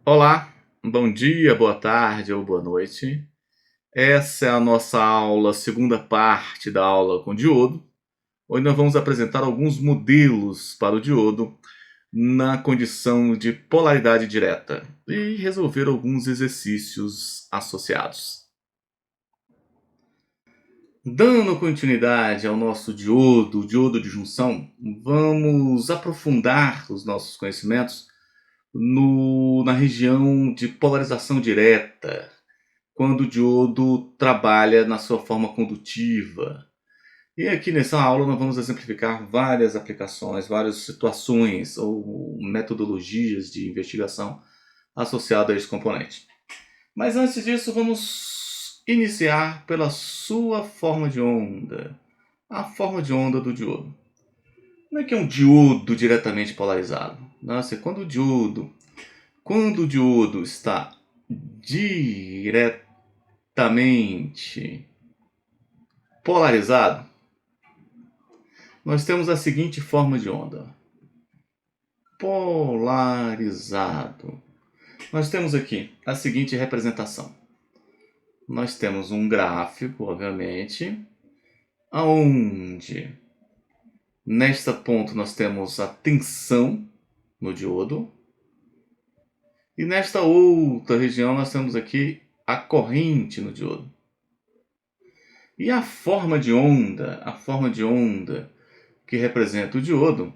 Olá, bom dia, boa tarde ou boa noite. Essa é a nossa aula, segunda parte da aula com diodo. Hoje nós vamos apresentar alguns modelos para o diodo na condição de polaridade direta e resolver alguns exercícios associados. Dando continuidade ao nosso diodo, o diodo de junção, vamos aprofundar os nossos conhecimentos na região de polarização direta, quando o diodo trabalha na sua forma condutiva. E aqui nessa aula nós vamos exemplificar várias aplicações, várias situações ou metodologias de investigação associadas a esse componente. Mas antes disso, vamos iniciar pela sua forma de onda, a forma de onda do diodo. Como é que é um diodo diretamente polarizado? Nossa, quando o diodo está diretamente polarizado, nós temos a seguinte forma de onda. Polarizado. Nós temos aqui a seguinte representação. Nós temos um gráfico, obviamente, aonde nesta ponto nós temos a tensão no diodo e nesta outra região nós temos aqui a corrente no diodo. E a forma de onda que representa o diodo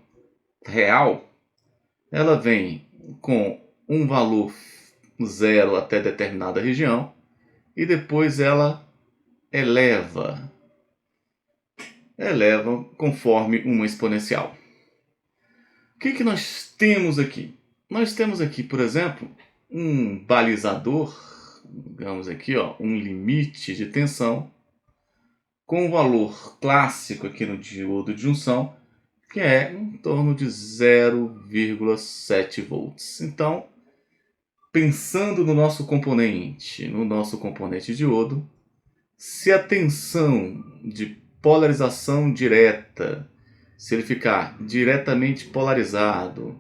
real, ela vem com um valor zero até determinada região e depois ela eleva conforme uma exponencial. O que nós temos aqui? Nós temos aqui, por exemplo, um balizador, digamos aqui, um limite de tensão com o valor clássico aqui no diodo de junção, que é em torno de 0,7 volts. Então, pensando no nosso componente diodo, se a tensão de polarização direta, se ele ficar diretamente polarizado,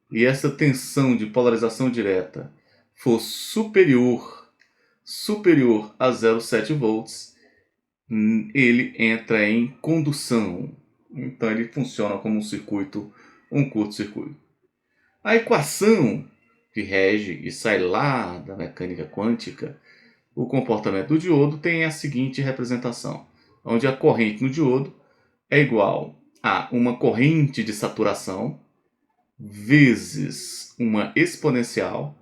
e essa tensão de polarização direta for superior a 0,7 volts, ele entra em condução. Então ele funciona como um curto-circuito. A equação que rege e sai lá da mecânica quântica o comportamento do diodo tem a seguinte representação, onde a corrente no diodo é igual a uma corrente de saturação vezes uma exponencial.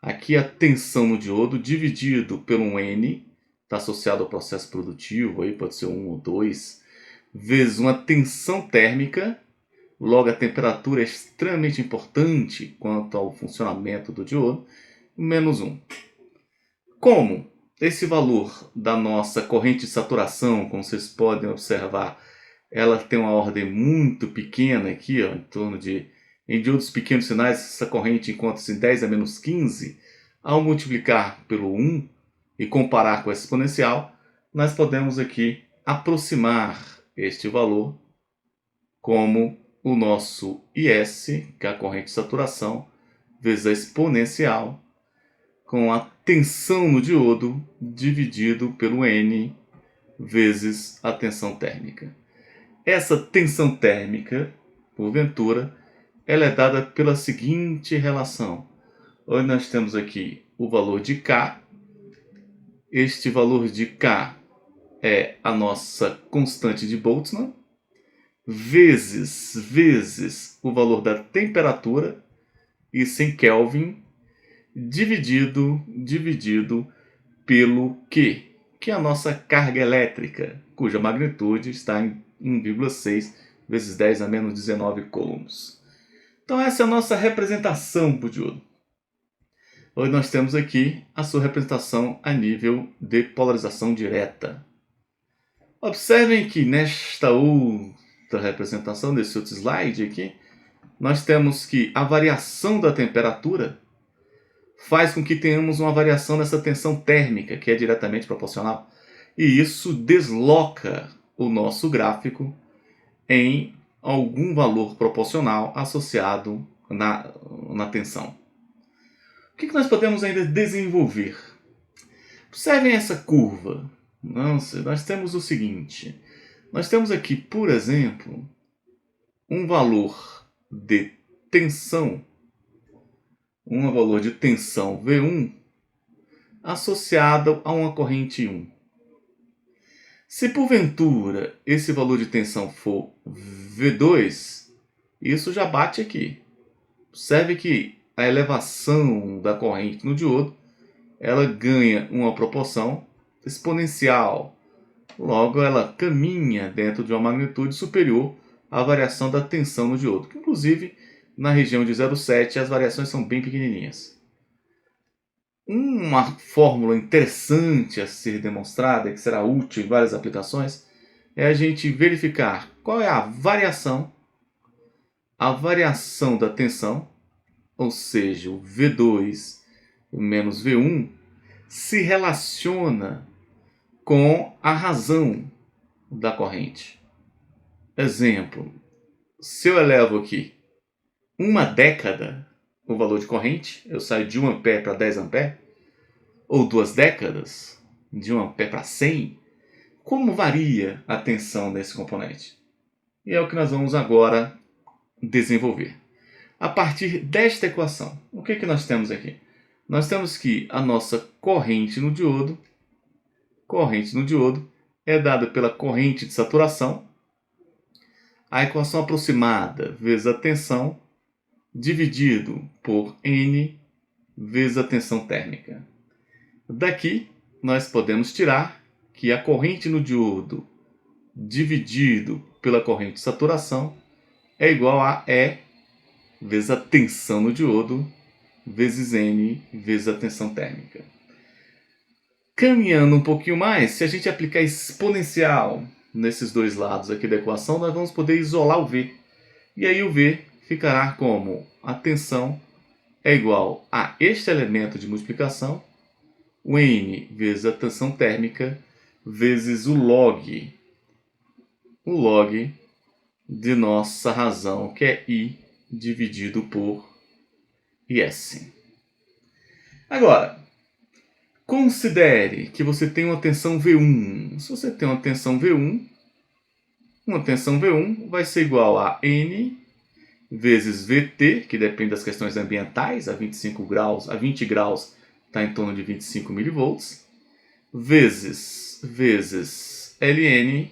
Aqui a tensão no diodo dividido pelo um N, está associado ao processo produtivo, aí pode ser 1 ou 2, vezes uma tensão térmica. Logo, a temperatura é extremamente importante quanto ao funcionamento do diodo, menos 1. Como esse valor da nossa corrente de saturação, como vocês podem observar, ela tem uma ordem muito pequena aqui, em torno de... Em diodos pequenos sinais, essa corrente encontra-se em 10 a menos 15. Ao multiplicar pelo 1 e comparar com essa exponencial, nós podemos aqui aproximar este valor como o nosso IS, que é a corrente de saturação, vezes a exponencial, com a tensão no diodo dividido pelo N vezes a tensão térmica. Essa tensão térmica, porventura, ela é dada pela seguinte relação. Onde nós temos aqui o valor de K. Este valor de K é a nossa constante de Boltzmann, vezes o valor da temperatura, isso em Kelvin, dividido pelo Q, que é a nossa carga elétrica, cuja magnitude está em 1,6 vezes 10 a menos 19 coulombs. Então essa é a nossa representação para o diodo. Hoje nós temos aqui a sua representação a nível de polarização direta. Observem que nesta outra representação, desse outro slide aqui, nós temos que a variação da temperatura faz com que tenhamos uma variação nessa tensão térmica, que é diretamente proporcional. E isso desloca o nosso gráfico em algum valor proporcional associado na tensão. O que nós podemos ainda desenvolver? Observem essa curva. Nossa, nós temos o seguinte. Nós temos aqui, por exemplo, um valor de tensão, valor de tensão V1 associado a uma corrente 1. Se porventura esse valor de tensão for V2, isso já bate aqui. Observe que a elevação da corrente no diodo ela ganha uma proporção exponencial. Logo, ela caminha dentro de uma magnitude superior à variação da tensão no diodo, que inclusive na região de 0,7 as variações são bem pequenininhas. Uma fórmula interessante a ser demonstrada, que será útil em várias aplicações, é a gente verificar qual é a variação da tensão, ou seja, o V2 menos V1, se relaciona com a razão da corrente. Exemplo, se eu elevo aqui uma década o valor de corrente, eu saio de 1 ampere para 10 ampere, ou 2 décadas, de 1 ampere para 100, como varia a tensão nesse componente? E é o que nós vamos agora desenvolver. A partir desta equação, o que nós temos aqui? Nós temos que a nossa corrente no diodo é dada pela corrente de saturação, a equação aproximada vezes a tensão, dividido por N vezes a tensão térmica. Daqui, nós podemos tirar que a corrente no diodo dividido pela corrente de saturação é igual a E vezes a tensão no diodo vezes N vezes a tensão térmica. Caminhando um pouquinho mais, se a gente aplicar exponencial nesses dois lados aqui da equação, nós vamos poder isolar o V. E aí o V ficará como a tensão é igual a este elemento de multiplicação, o N vezes a tensão térmica, vezes o log de nossa razão, que é I dividido por IS. Agora, considere que você tem uma tensão V1. Se você tem uma tensão V1 vai ser igual a N vezes VT, que depende das questões ambientais, a 25 graus, a 20 graus está em torno de 25 milivolts, vezes Ln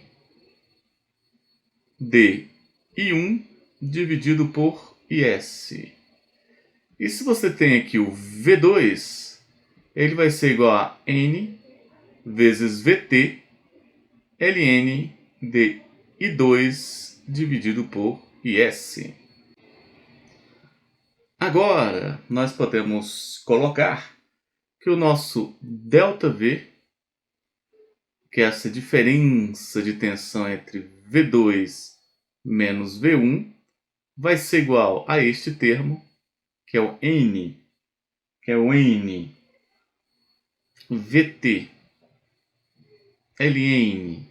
de I1 dividido por IS. E se você tem aqui o V2, ele vai ser igual a N vezes VT Ln de I2 dividido por IS. Agora, nós podemos colocar que o nosso ΔV, que é essa diferença de tensão entre V2 menos V1, vai ser igual a este termo, que é o N VT Ln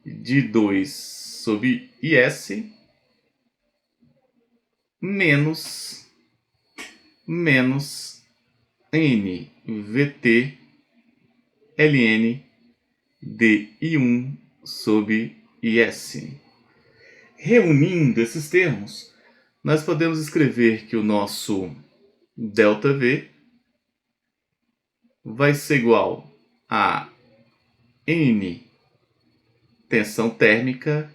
de 2 sobre IS menos N VT Ln de I1 sobre IS. Reunindo esses termos, nós podemos escrever que o nosso ΔV vai ser igual a N tensão térmica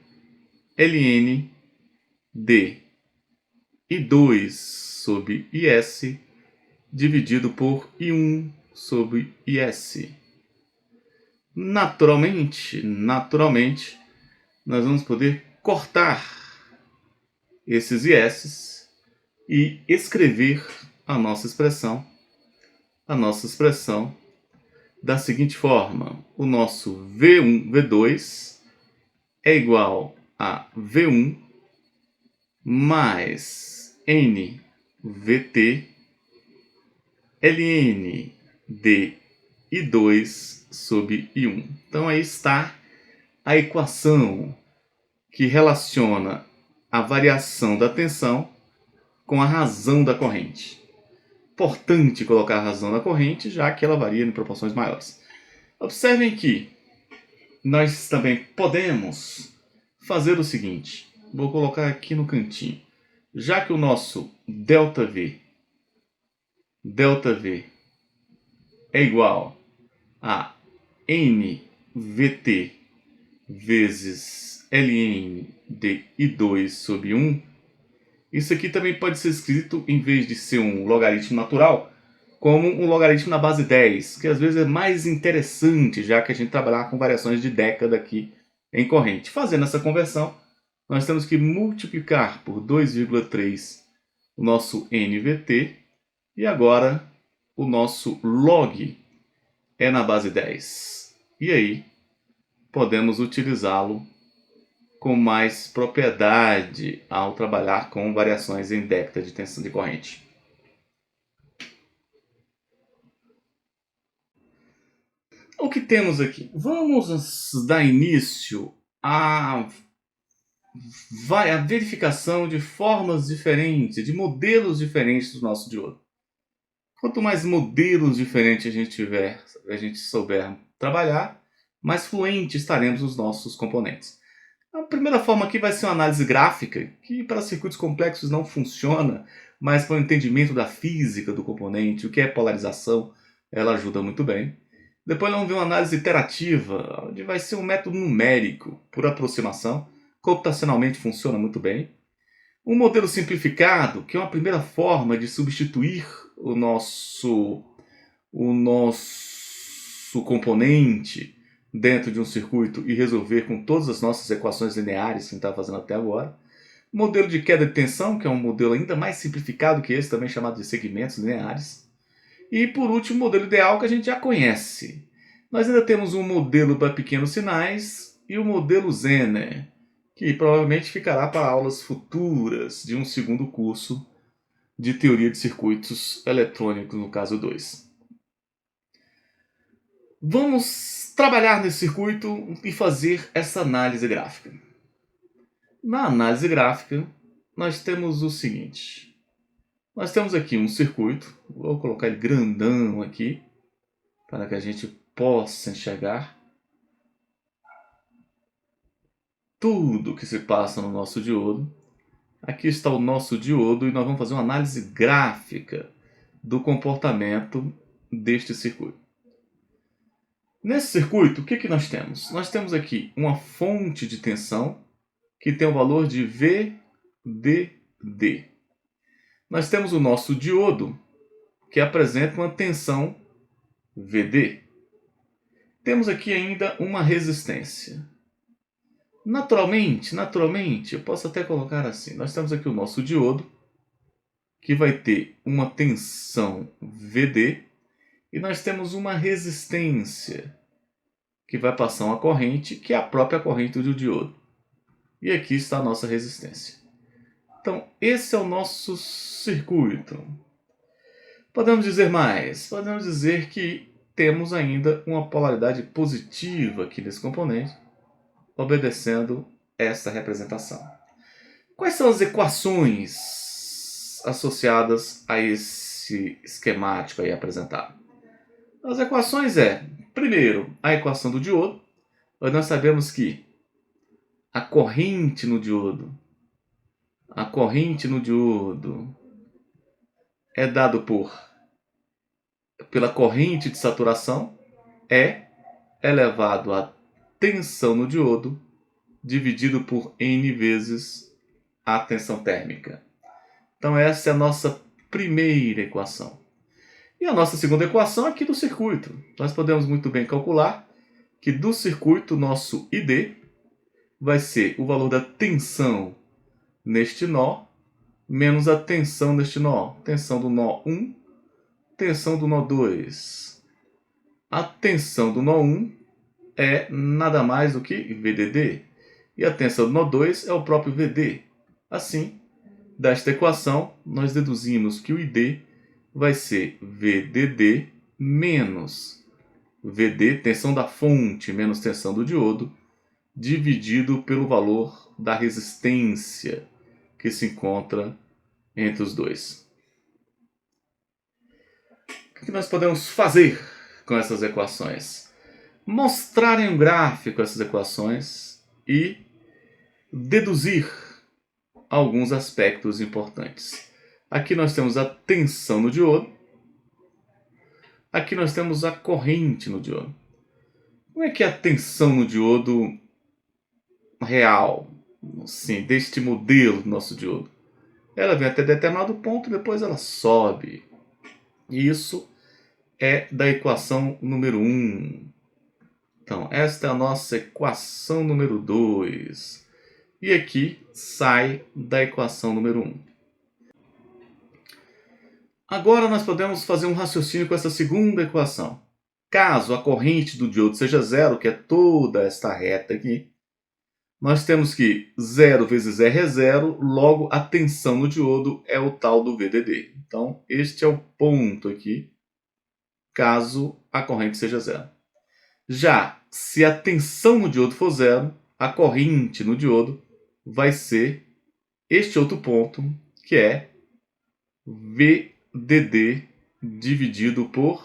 Ln de I2 sobre IS dividido por I1 sobre IS. Naturalmente, nós vamos poder cortar esses IS e escrever a nossa expressão da seguinte forma: o nosso V2 é igual a V1 mais N VT Ln de I2 sobre I1. Então aí está a equação que relaciona a variação da tensão com a razão da corrente. importante colocar a razão na corrente, já que ela varia em proporções maiores. Observem que nós também podemos fazer o seguinte. Vou colocar aqui no cantinho. Já que o nosso ΔV é igual a NVT vezes ln de I2 sobre 1, isso aqui também pode ser escrito, em vez de ser um logaritmo natural, como um logaritmo na base 10, que às vezes é mais interessante, já que a gente trabalhar com variações de década aqui em corrente. Fazendo essa conversão, nós temos que multiplicar por 2,3 o nosso NVT, e agora o nosso log é na base 10. E aí, podemos utilizá-lo com mais propriedade ao trabalhar com variações em década de tensão de corrente. O que temos aqui? Vamos dar início à verificação de formas diferentes, de modelos diferentes do nosso diodo. Quanto mais modelos diferentes a gente souber trabalhar, mais fluente estaremos nos nossos componentes. A primeira forma aqui vai ser uma análise gráfica, que para circuitos complexos não funciona, mas para o entendimento da física do componente, o que é polarização, ela ajuda muito bem. Depois vamos ver uma análise iterativa, onde vai ser um método numérico, por aproximação, computacionalmente funciona muito bem. Um modelo simplificado, que é uma primeira forma de substituir o nosso componente dentro de um circuito e resolver com todas as nossas equações lineares que a gente está fazendo até agora. Modelo de queda de tensão, que é um modelo ainda mais simplificado que esse, também chamado de segmentos lineares. E por último, o modelo ideal, que a gente já conhece. Nós ainda temos um modelo para pequenos sinais e o modelo Zener, que provavelmente ficará para aulas futuras de um segundo curso de teoria de circuitos eletrônicos, no caso 2. Vamos trabalhar nesse circuito e fazer essa análise gráfica. Na análise gráfica, nós temos o seguinte. Nós temos aqui um circuito, vou colocar ele grandão aqui, para que a gente possa enxergar tudo que se passa no nosso diodo. Aqui está o nosso diodo e nós vamos fazer uma análise gráfica do comportamento deste circuito. Nesse circuito, o que nós temos? Nós temos aqui uma fonte de tensão que tem o valor de VDD. Nós temos o nosso diodo, que apresenta uma tensão VD. Temos aqui ainda uma resistência. Naturalmente, eu posso até colocar assim. Nós temos aqui o nosso diodo, que vai ter uma tensão VD, e nós temos uma resistência, que vai passar uma corrente, que é a própria corrente do diodo. E aqui está a nossa resistência. Então, esse é o nosso circuito. Podemos dizer mais? Podemos dizer que temos ainda uma polaridade positiva aqui nesse componente, obedecendo essa representação. Quais são as equações associadas a esse esquemático aí apresentado? As equações primeiro, a equação do diodo. Nós sabemos que a corrente no diodo é dado pela corrente de saturação, E elevado a tensão no diodo, dividido por N vezes a tensão térmica. Então essa é a nossa primeira equação. E a nossa segunda equação aqui do circuito. Nós podemos muito bem calcular que do circuito nosso ID vai ser o valor da tensão neste nó menos a tensão neste nó. Tensão do nó 1, tensão do nó 2. A tensão do nó 1 é nada mais do que VDD. E a tensão do nó 2 é o próprio VD. Assim, desta equação, nós deduzimos que o ID vai ser VDD menos VD, tensão da fonte, menos tensão do diodo, dividido pelo valor da resistência que se encontra entre os dois. que nós podemos fazer com essas equações? Mostrar em um gráfico essas equações e deduzir alguns aspectos importantes. Aqui nós temos a tensão no diodo. Aqui nós temos a corrente no diodo. Como é que é a tensão no diodo real, assim, deste modelo do nosso diodo? Ela vem até determinado ponto, depois ela sobe. E isso é da equação número 1. Então, esta é a nossa equação número 2. E aqui sai da equação número 1. Agora nós podemos fazer um raciocínio com essa segunda equação. Caso a corrente do diodo seja zero, que é toda esta reta aqui, nós temos que 0 vezes R é zero, logo a tensão no diodo é o tal do VDD. Então, este é o ponto aqui, caso a corrente seja zero. Já se a tensão no diodo for zero, a corrente no diodo vai ser este outro ponto, que é VDD dividido por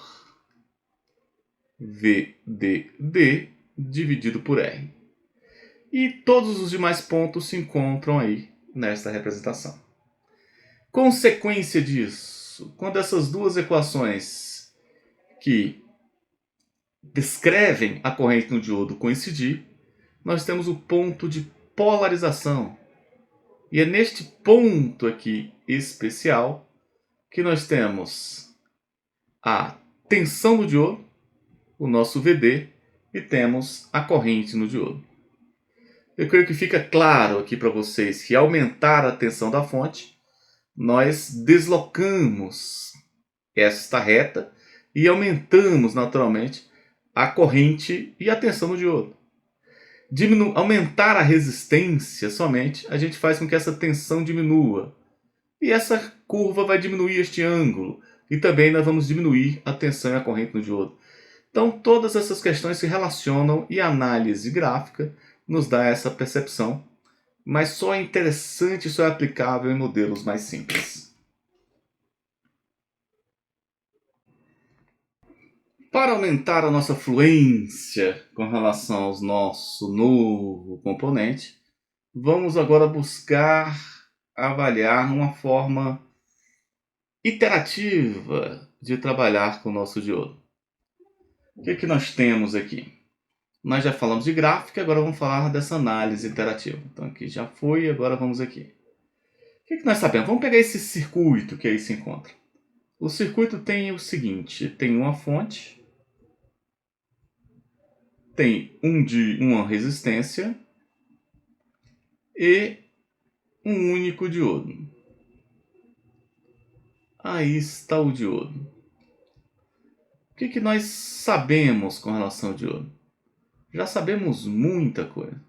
VDD dividido por R. E todos os demais pontos se encontram aí nesta representação. Consequência disso, quando essas duas equações que descrevem a corrente no diodo coincidir, nós temos o ponto de polarização. E é neste ponto aqui especial que nós temos a tensão no diodo, o nosso VD, e temos a corrente no diodo. Eu creio que fica claro aqui para vocês que ao aumentar a tensão da fonte, nós deslocamos esta reta e aumentamos naturalmente a corrente e a tensão no diodo. Aumentar a resistência somente, a gente faz com que essa tensão diminua. E essa curva vai diminuir este ângulo. E também nós vamos diminuir a tensão e a corrente no diodo. Então todas essas questões se relacionam e a análise gráfica nos dá essa percepção. Mas só é interessante, só é aplicável em modelos mais simples. Para aumentar a nossa fluência com relação ao nosso novo componente, vamos agora buscar avaliar uma forma iterativa de trabalhar com o nosso diodo. O que nós temos aqui? Nós já falamos de gráfica, agora vamos falar dessa análise iterativa. Então aqui já foi, agora vamos aqui. O que nós sabemos? Vamos pegar esse circuito que aí se encontra. O circuito tem o seguinte, tem uma fonte, tem uma resistência e um único diodo. Aí está o diodo. O que nós sabemos com relação ao diodo? Já sabemos muita coisa.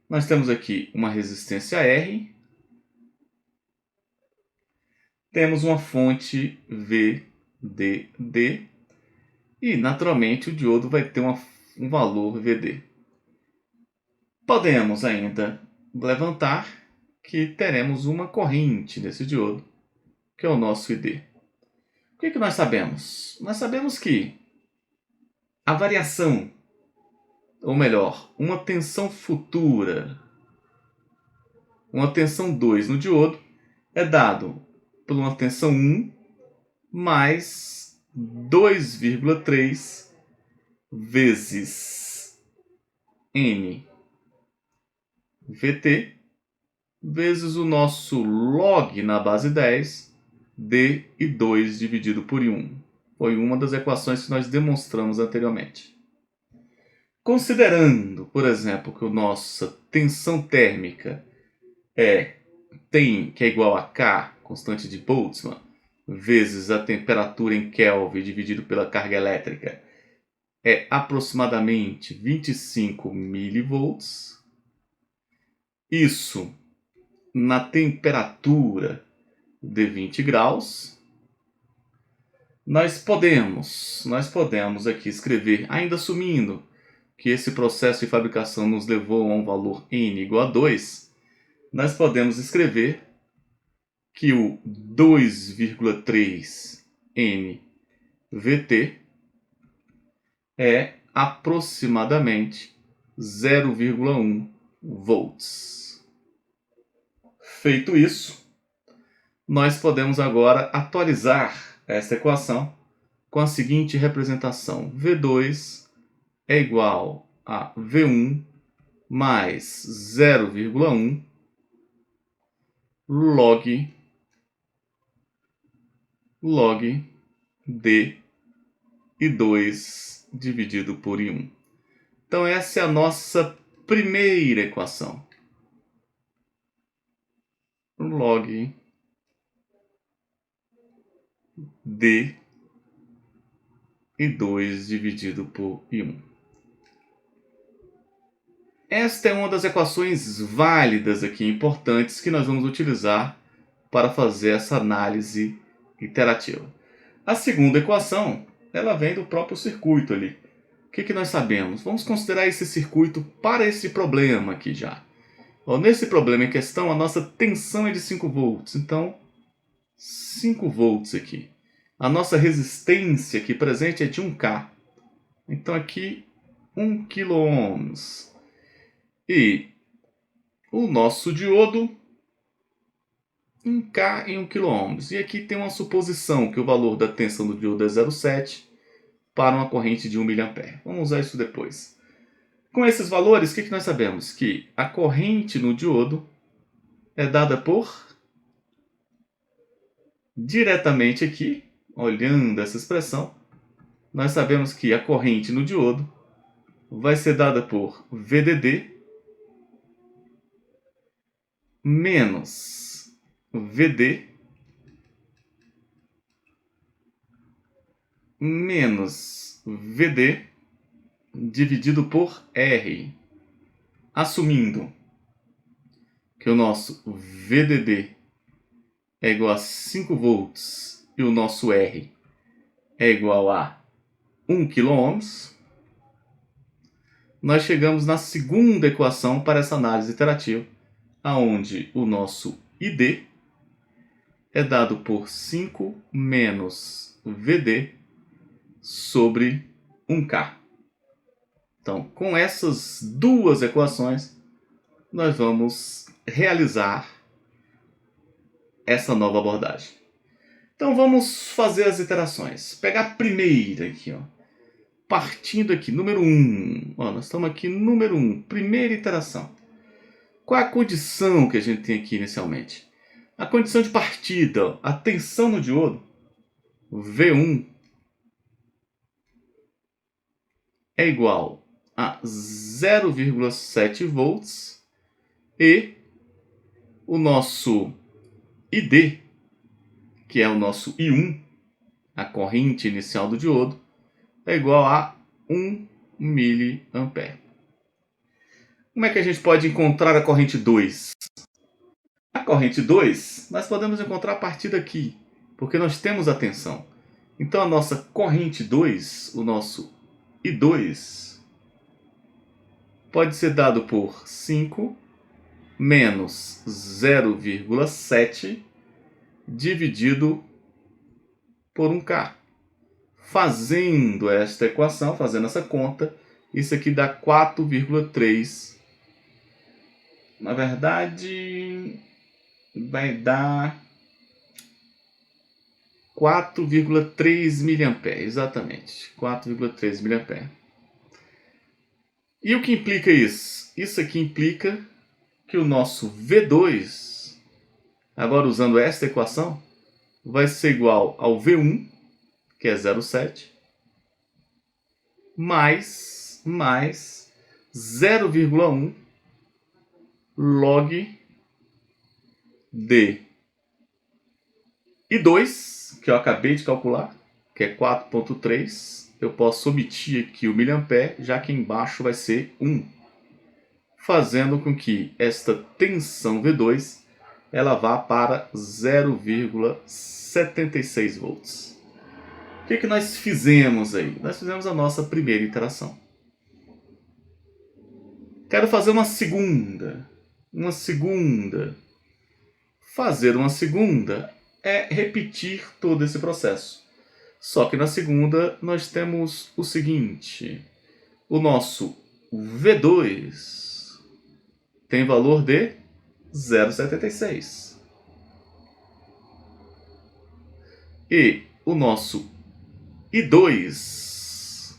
Nós temos aqui uma resistência R, temos uma fonte VDD e, naturalmente, o diodo vai ter um valor VD. Podemos ainda levantar que teremos uma corrente nesse diodo, que é o nosso ID. O que nós sabemos? Nós sabemos que a variação, ou melhor, uma tensão futura, uma tensão 2 no diodo, é dado por uma tensão 1 mais 2,3 vezes N VT vezes o nosso log na base 10 D e 2 dividido por 1. Foi uma das equações que nós demonstramos anteriormente. Considerando, por exemplo, que a nossa tensão térmica que é igual a K, constante de Boltzmann, vezes a temperatura em Kelvin dividido pela carga elétrica, é aproximadamente 25 milivolts. Isso na temperatura de 20 graus. Nós podemos aqui escrever, ainda assumindo que esse processo de fabricação nos levou a um valor N igual a 2, nós podemos escrever que o 2,3 N VT é aproximadamente 0,1 volts. Feito isso, nós podemos agora atualizar esta equação com a seguinte representação: V2 é igual a V1 mais 0,1 log D I2 dividido por I1. Então essa é a nossa primeira equação. Log D I2 dividido por I1. Esta é uma das equações válidas aqui, importantes, que nós vamos utilizar para fazer essa análise iterativa. A segunda equação, ela vem do próprio circuito ali. O que nós sabemos? Vamos considerar esse circuito para esse problema aqui já. Bom, nesse problema em questão, a nossa tensão é de 5 volts. Então, 5 volts aqui. A nossa resistência aqui presente é de 1K. Então, aqui, 1 kΩ. E o nosso diodo, 1K em 1 kΩ. E aqui tem uma suposição que o valor da tensão do diodo é 0,7 para uma corrente de 1 mA. Vamos usar isso depois. Com esses valores, o que nós sabemos? Que a corrente no diodo é dada por... Diretamente aqui, olhando essa expressão, nós sabemos que a corrente no diodo vai ser dada por VDD menos VD menos VD dividido por R, assumindo que o nosso VDD é igual a 5 volts e o nosso R é igual a 1 kΩ, nós chegamos na segunda equação para essa análise iterativa, aonde o nosso ID é dado por 5 menos VD sobre 1K. Então, com essas duas equações, nós vamos realizar essa nova abordagem. Então, vamos fazer as iterações. Pegar a primeira aqui, ó. Partindo aqui, número 1. Ó, nós estamos aqui no número 1, primeira iteração. Qual é a condição que a gente tem aqui inicialmente? A condição de partida, ó, a tensão no diodo, V1, é igual a 0,7 volts e o nosso ID, que é o nosso I1, a corrente inicial do diodo, é igual a 1 mA. Como é que a gente pode encontrar a corrente 2? A corrente 2 nós podemos encontrar a partir daqui, porque nós temos a tensão. Então a nossa corrente 2, o nosso I2, pode ser dado por 5 menos 0,7 dividido por 1K. Fazendo esta equação, fazendo essa conta, isso aqui dá 4,3. Na verdade, vai dar 4,3 mA, exatamente, 4,3 mA. E o que implica isso? Isso aqui implica que o nosso V2, agora usando esta equação, vai ser igual ao V1, que é 0,7, mais 0,1 log D I2, que eu acabei de calcular, que é 4,3. Eu posso omitir aqui o miliampere, já que embaixo vai ser 1, fazendo com que esta tensão V2 ela vá para 0,76 volts. O que nós fizemos aí? Nós fizemos a nossa primeira iteração. Quero fazer uma segunda. Fazer uma segunda é repetir todo esse processo. Só que na segunda nós temos o seguinte: o nosso V2 tem valor de 0,76. E o nosso I2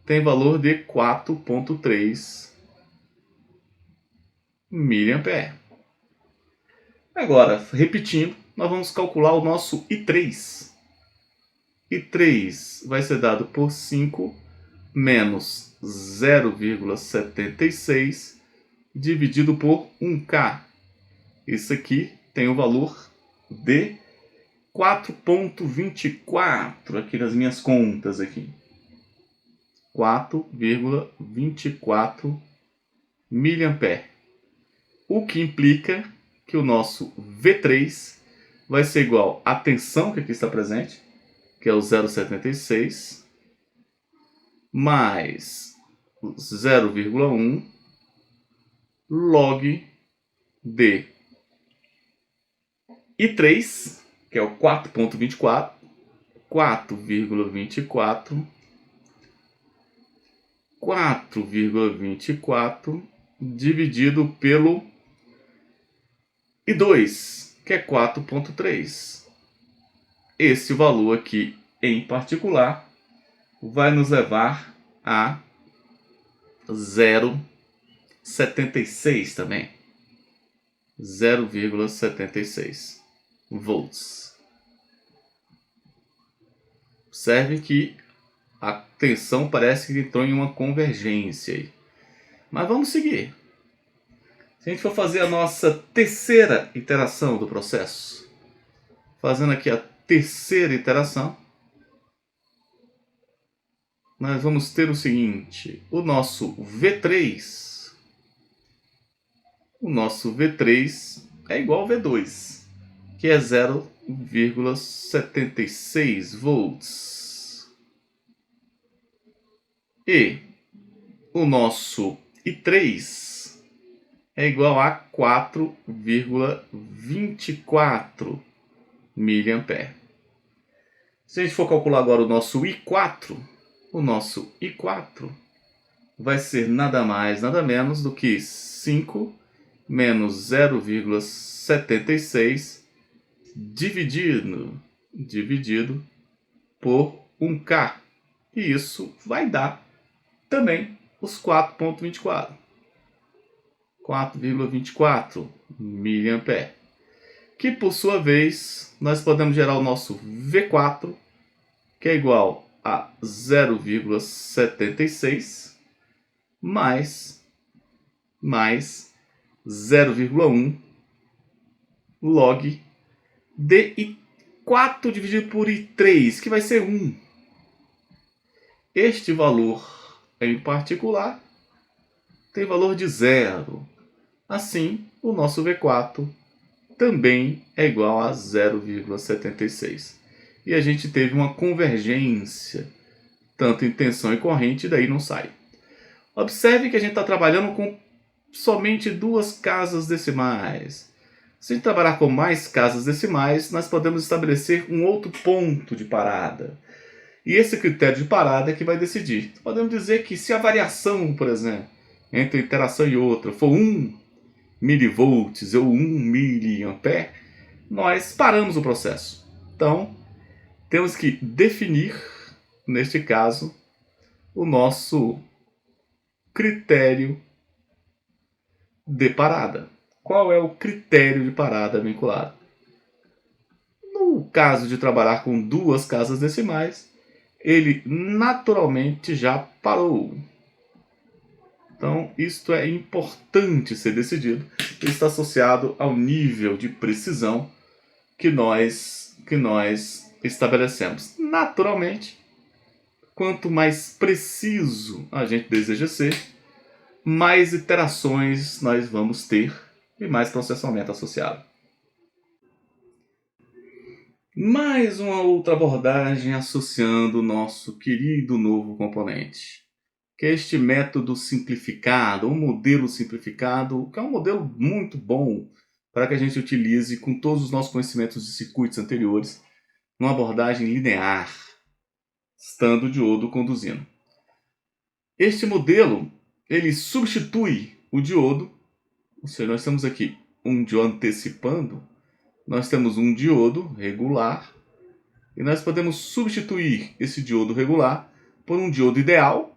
tem valor de 4,3 mA. Agora, repetindo, nós vamos calcular o nosso I3. I3 vai ser dado por 5 menos 0,76 dividido por 1K. Isso aqui tem o valor de 4,24 aqui nas minhas contas aqui. 4,24 mA. O que implica que o nosso V3 vai ser igual à tensão que aqui está presente, que é o 0,76, mais 0,1 log de I3, que é o 4,24, 4,24 dividido pelo I2, que é 4,3. Esse valor aqui, em particular, vai nos levar a 0,76 também. 0,76 volts. Observe que a tensão parece que entrou em uma convergência aí. Mas vamos seguir. Se a gente for fazer a nossa terceira iteração do processo, fazendo aqui a terceira iteração, nós vamos ter o seguinte: o nosso V3 é igual ao V2, que é 0,76 volts. E o nosso I3 é igual a 4,24 mA. Se a gente for calcular agora o nosso I4 vai ser nada mais, nada menos do que 5 menos 0,76 dividido por 1K. E isso vai dar também os 4,24. 4,24 mA. Que por sua vez, nós podemos gerar o nosso V4, que é igual a 0,76 mais 0,1 log de I4 dividido por I3, que vai ser 1. Este valor, em particular, tem valor de 0. Assim, o nosso V4 também é igual a 0,76. E a gente teve uma convergência, tanto em tensão e corrente, e daí não sai. Observe que a gente está trabalhando com somente 2 casas decimais. Se a gente trabalhar com mais casas decimais, nós podemos estabelecer um outro ponto de parada. E esse critério de parada é que vai decidir. Podemos dizer que se a variação, por exemplo, entre uma interação e outra for 1 milivolts ou 1 miliampere, nós paramos o processo. Então, temos que definir, neste caso, o nosso critério de parada. Qual é o critério de parada vinculado? No caso de trabalhar com 2 casas decimais, ele naturalmente já parou. Então, isto é importante ser decidido. Ele está associado ao nível de precisão que nós estabelecemos. Naturalmente, quanto mais preciso a gente deseja ser, mais iterações nós vamos ter e mais processamento associado. Mais uma outra abordagem associando o nosso querido novo componente, que é este método simplificado, um modelo simplificado, que é um modelo muito bom para que a gente utilize com todos os nossos conhecimentos de circuitos anteriores, numa abordagem linear, estando o diodo conduzindo. Este modelo, ele substitui o diodo, ou seja, nós temos aqui um diodo antecipando, nós temos um diodo regular, e nós podemos substituir esse diodo regular por um diodo ideal,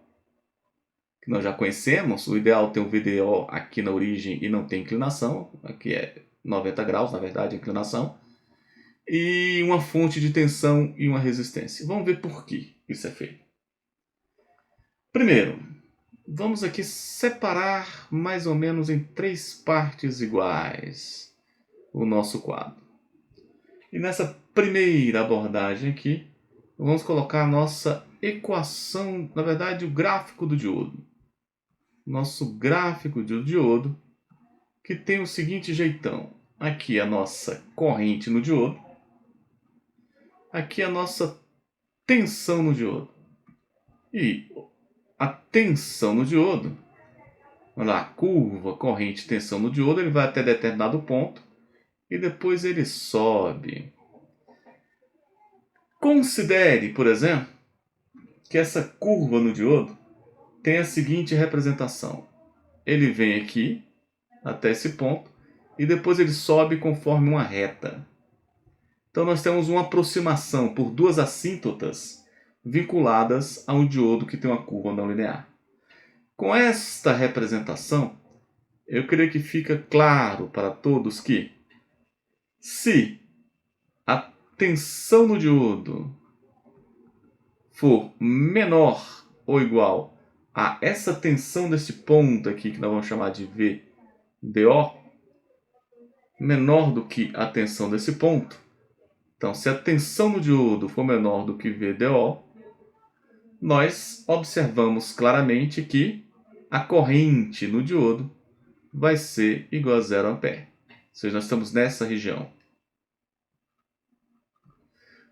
que nós já conhecemos. O ideal tem um VDO aqui na origem e não tem inclinação, aqui é 90 graus, na verdade, a inclinação, e uma fonte de tensão e uma resistência. Vamos ver por que isso é feito. Primeiro, vamos aqui separar mais ou menos em 3 partes iguais o nosso quadro. E nessa primeira abordagem aqui, vamos colocar a nossa equação, na verdade o gráfico do diodo. Nosso gráfico do diodo, que tem o seguinte jeitão. Aqui a nossa corrente no diodo. Aqui a nossa tensão no diodo. E a tensão no diodo, olha lá, curva, corrente, tensão no diodo, ele vai até determinado ponto e depois ele sobe. Considere, por exemplo, que essa curva no diodo tem a seguinte representação. Ele vem aqui até esse ponto e depois ele sobe conforme uma reta. Então nós temos uma aproximação por 2 assíntotas vinculadas a um diodo que tem uma curva não linear. Com esta representação, eu creio que fica claro para todos que se a tensão no diodo for menor ou igual a essa tensão desse ponto aqui, que nós vamos chamar de VDO, menor do que a tensão desse ponto, então se a tensão no diodo for menor do que VDO, nós observamos claramente que a corrente no diodo vai ser igual a 0 ampere. Ou seja, nós estamos nessa região.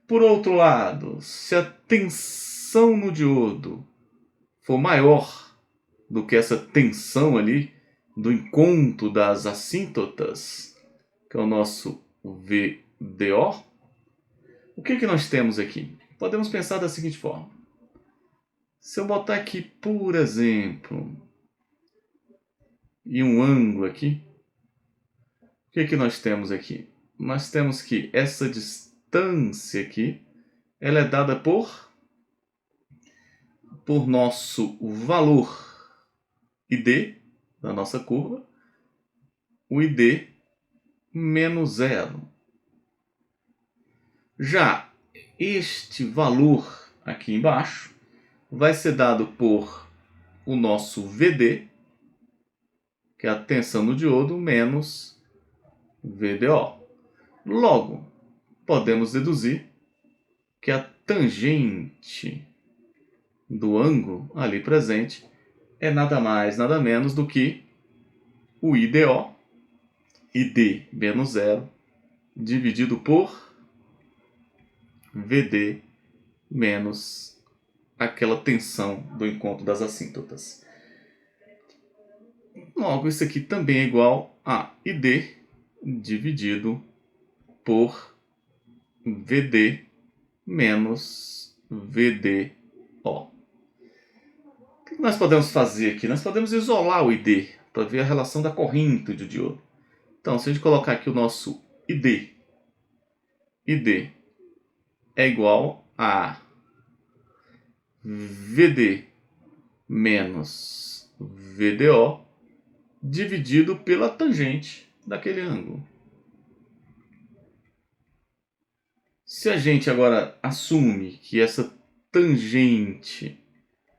Por outro lado, se a tensão no diodo for maior do que essa tensão ali do encontro das assíntotas, que é o nosso VDO, o que nós temos aqui? Podemos pensar da seguinte forma. Se eu botar aqui, por exemplo, e um ângulo aqui, o que nós temos aqui? Nós temos que essa distância aqui, ela é dada por nosso valor ID, da nossa curva, o ID menos 0. Já este valor aqui embaixo vai ser dado por o nosso VD, que é a tensão no diodo, menos VDO. Logo, podemos deduzir que a tangente do ângulo ali presente é nada mais, nada menos do que o IDO, ID menos 0, dividido por VD menos aquela tensão do encontro das assíntotas. Logo, isso aqui também é igual a ID dividido por VD menos VDO. O que nós podemos fazer aqui? Nós podemos isolar o ID para ver a relação da corrente do diodo. Então, se a gente colocar aqui o nosso ID é igual a VD menos VDO dividido pela tangente daquele ângulo. Se a gente agora assume que essa tangente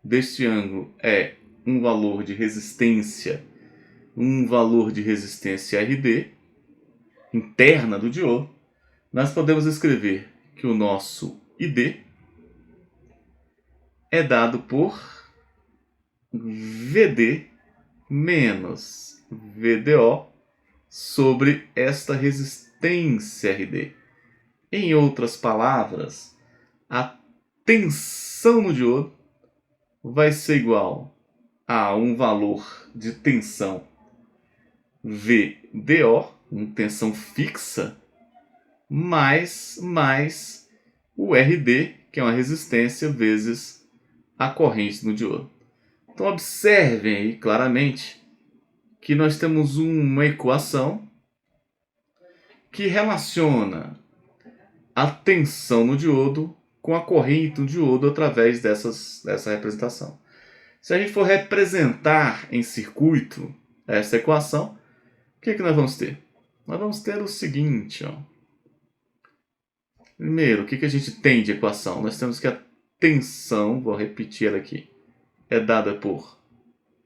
deste ângulo é um valor de resistência RD, interna do diodo, nós podemos escrever que o nosso ID é dado por VD menos VDO sobre esta resistência RD. Em outras palavras, a tensão no diodo vai ser igual a um valor de tensão VDO, uma tensão fixa, mais o RD, que é uma resistência, vezes a corrente no diodo. Então observem aí claramente que nós temos uma equação que relaciona a tensão no diodo com a corrente no diodo através dessa representação. Se a gente for representar em circuito essa equação, o que nós vamos ter? Nós vamos ter o seguinte, ó. Primeiro, o que a gente tem de equação? Nós temos que a tensão, vou repetir ela aqui, é dada por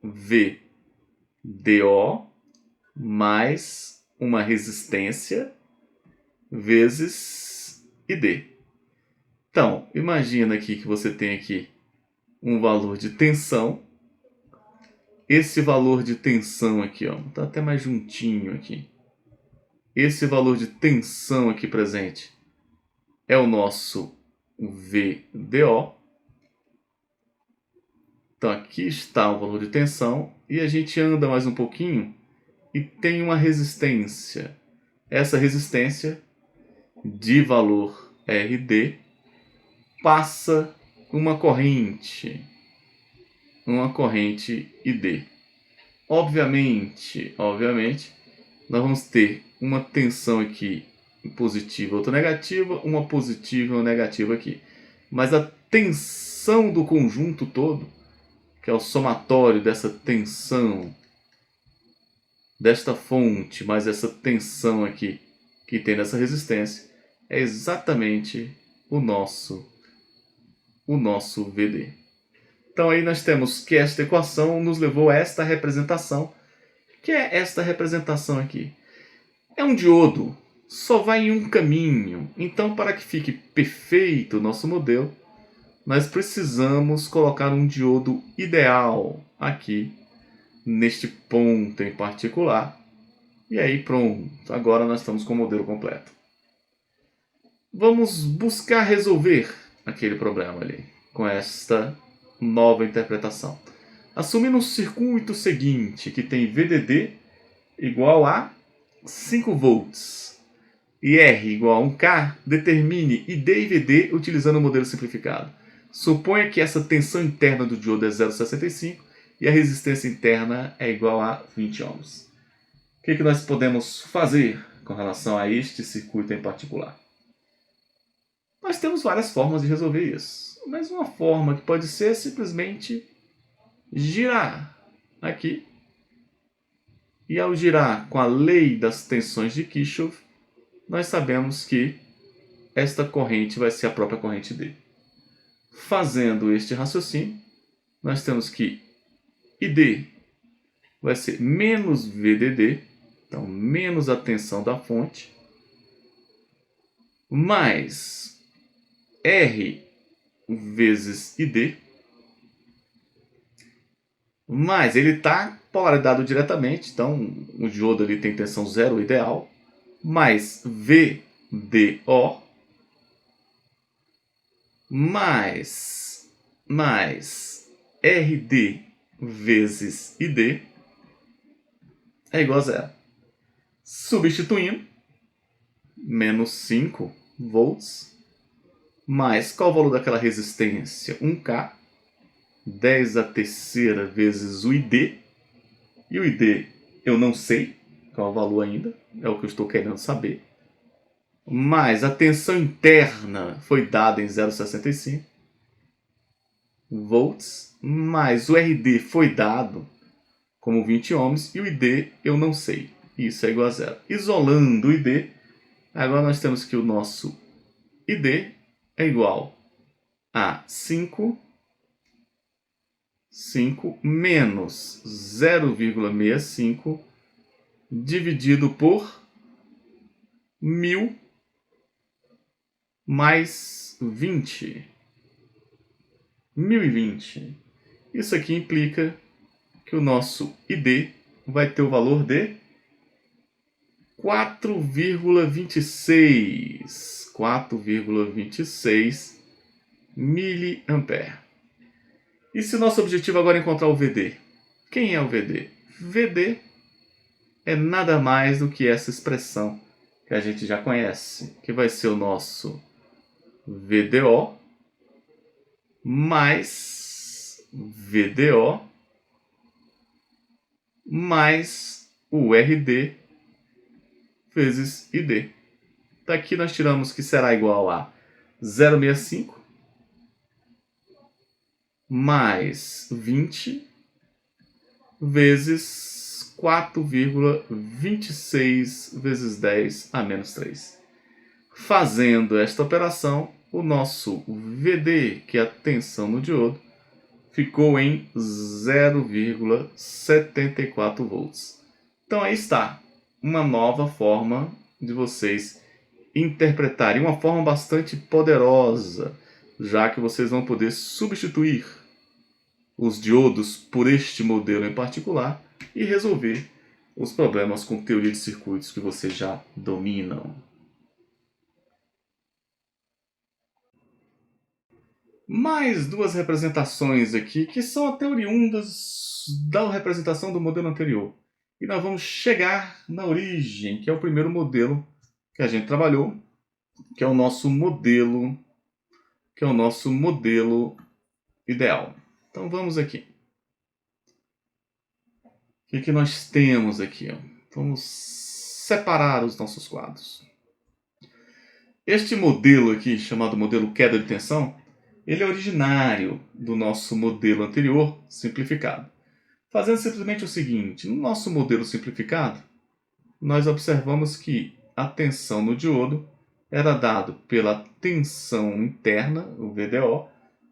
VDO mais uma resistência vezes ID. Então, imagina aqui que você tem aqui um valor de tensão. Esse valor de tensão aqui, ó, tá até mais juntinho aqui. Esse valor de tensão aqui presente é o nosso VDO. Então aqui está o valor de tensão e a gente anda mais um pouquinho e tem uma resistência. Essa resistência de valor RD passa uma corrente ID. Obviamente, nós vamos ter uma tensão aqui positiva, outra negativa, uma positiva e uma negativa aqui. Mas a tensão do conjunto todo, que é o somatório dessa tensão desta fonte, mais essa tensão aqui que tem nessa resistência, é exatamente o nosso VD. Então aí nós temos que esta equação nos levou a esta representação, que é esta representação aqui. É um diodo, só vai em um caminho. Então, para que fique perfeito o nosso modelo, nós precisamos colocar um diodo ideal aqui, neste ponto em particular. E aí pronto, agora nós estamos com o modelo completo. Vamos buscar resolver aquele problema ali, com esta nova interpretação. Assumindo o circuito seguinte, que tem VDD igual a 5 volts e R igual a 1K, determine ID e VD utilizando o modelo simplificado. Suponha que essa tensão interna do diodo é 0,65 e a resistência interna é igual a 20 ohms. O que nós podemos fazer com relação a este circuito em particular? Nós temos várias formas de resolver isso, mas uma forma que pode ser simplesmente girar aqui. E ao girar com a lei das tensões de Kirchhoff, nós sabemos que esta corrente vai ser a própria corrente D. Fazendo este raciocínio, nós temos que ID vai ser menos VDD, então menos a tensão da fonte, mais R vezes ID, mas ele está polarizado diretamente, então o diodo ali tem tensão zero ideal, mais VDO, mais RD vezes ID é igual a zero. Substituindo, menos 5 volts, mais qual o valor daquela resistência? 1K, 10 a terceira vezes o ID, e o ID eu não sei qual é o valor ainda, é o que eu estou querendo saber, mais a tensão interna foi dada em 0,65 volts, mais o RD foi dado como 20 ohms, e o ID eu não sei, isso é igual a zero. Isolando o ID, agora nós temos que o nosso ID é igual a 5 menos 0,65 dividido por 1000 mais 20. 1020. Isso aqui implica que o nosso ID vai ter o valor de 4,26 miliampere. E se o nosso objetivo agora é encontrar o VD? Quem é o VD? VD é nada mais do que essa expressão que a gente já conhece, que vai ser o nosso VDO mais VDO mais o RD vezes ID. Daqui nós tiramos que será igual a 0,65 mais 20 vezes 4,26 vezes 10 a menos 3. Fazendo esta operação, o nosso VD, que é a tensão no diodo, ficou em 0,74 volts. Então aí está, uma nova forma de vocês interpretarem, uma forma bastante poderosa, já que vocês vão poder substituir os diodos por este modelo em particular e resolver os problemas com teoria de circuitos que vocês já dominam. Mais duas representações aqui que são até oriundas da representação do modelo anterior. E nós vamos chegar na origem, que é o primeiro modelo que a gente trabalhou, que é o nosso modelo, ideal. Então vamos aqui. O que nós temos aqui? Vamos separar os nossos quadros. Este modelo aqui, chamado modelo queda de tensão, ele é originário do nosso modelo anterior simplificado. Fazendo simplesmente o seguinte, no nosso modelo simplificado, nós observamos que a tensão no diodo era dado pela tensão interna, o VDO,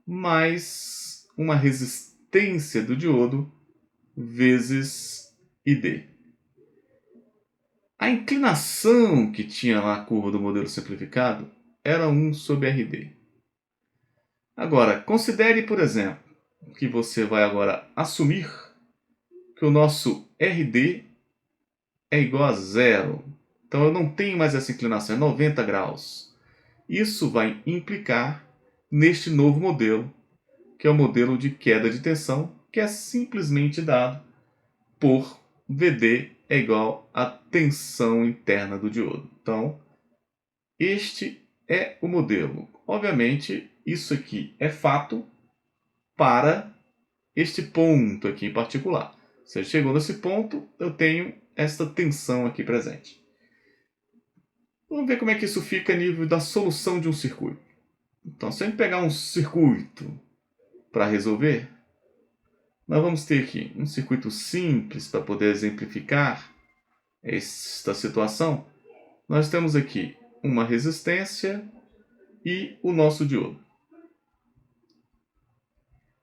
mais uma resistência do diodo vezes ID. A inclinação que tinha na curva do modelo simplificado era 1 sobre RD. Agora, considere, por exemplo, que você vai agora assumir que o nosso RD é igual a zero. Então eu não tenho mais essa inclinação, é 90 graus. Isso vai implicar neste novo modelo, que é o modelo de queda de tensão, que é simplesmente dado por VD é igual à tensão interna do diodo. Então, este é o modelo. Obviamente, isso aqui é fato para este ponto aqui em particular. Se chegou nesse ponto, eu tenho esta tensão aqui presente. Vamos ver como é que isso fica a nível da solução de um circuito. Então, se a gente pegar um circuito para resolver, nós vamos ter aqui um circuito simples para poder exemplificar esta situação. Nós temos aqui uma resistência e o nosso diodo.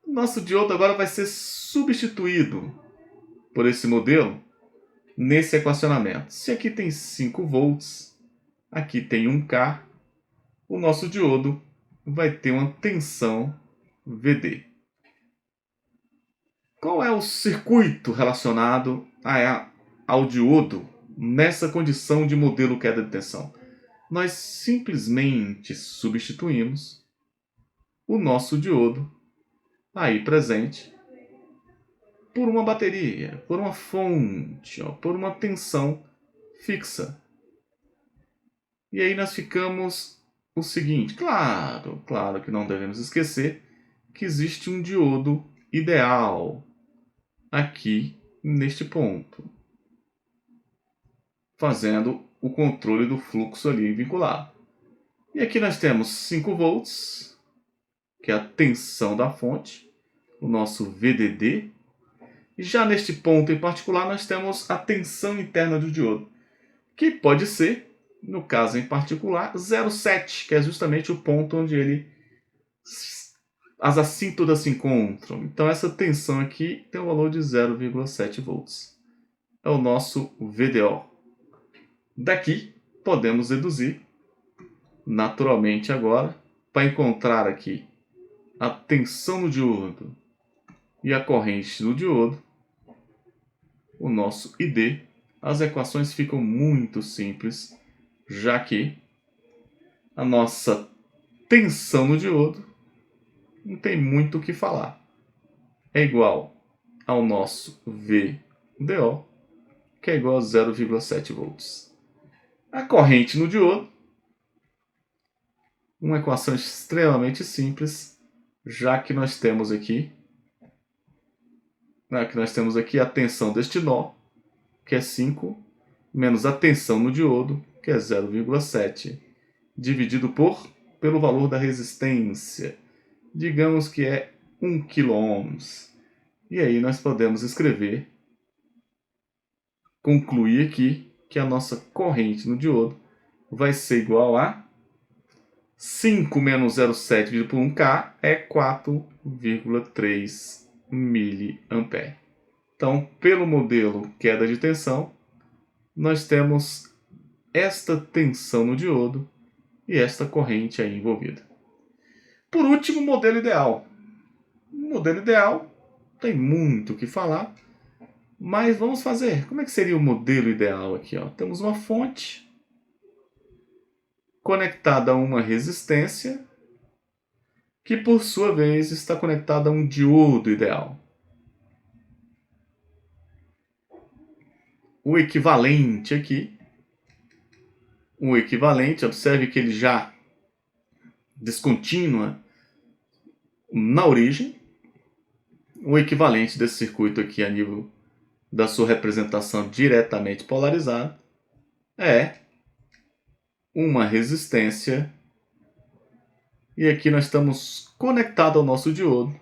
O nosso diodo agora vai ser substituído por esse modelo nesse equacionamento. Se aqui tem 5 volts, aqui tem 1K, o nosso diodo vai ter uma tensão VD. Qual é o circuito relacionado ao diodo nessa condição de modelo queda de tensão? Nós simplesmente substituímos o nosso diodo aí presente por uma bateria, por uma fonte, por uma tensão fixa. E aí nós ficamos o seguinte, claro que não devemos esquecer que existe um diodo ideal aqui neste ponto, fazendo o controle do fluxo ali vinculado. E aqui nós temos 5 volts, que é a tensão da fonte, o nosso VDD. E já neste ponto em particular nós temos a tensão interna do diodo, que pode ser, no caso em particular, 0,7, que é justamente o ponto onde as assíntodas se encontram. Então essa tensão aqui tem um valor de 0,7 volts. É o nosso VDO. Daqui podemos deduzir, naturalmente agora, para encontrar aqui a tensão no diodo e a corrente do diodo, o nosso ID, as equações ficam muito simples, já que a nossa tensão no diodo não tem muito o que falar. É igual ao nosso VDO, que é igual a 0,7 volts. A corrente no diodo uma equação extremamente simples, já que nós temos aqui a tensão deste nó, que é 5, menos a tensão no diodo, que é 0,7, dividido pelo valor da resistência. Digamos que é 1 kΩ. E aí nós podemos concluir aqui, que a nossa corrente no diodo vai ser igual a 5 menos 0,7 dividido por 1K é 4,3 mA. Então, pelo modelo queda de tensão, nós temos esta tensão no diodo e esta corrente aí envolvida. Por último, o modelo ideal. O modelo ideal tem muito o que falar, mas vamos fazer. Como é que seria o modelo ideal aqui? Ó? Temos uma fonte conectada a uma resistência que, por sua vez, está conectada a um diodo ideal. O equivalente aqui, observe que ele já descontinua na origem. O equivalente desse circuito aqui a nível da sua representação diretamente polarizada é uma resistência, e aqui nós estamos conectados ao nosso diodo,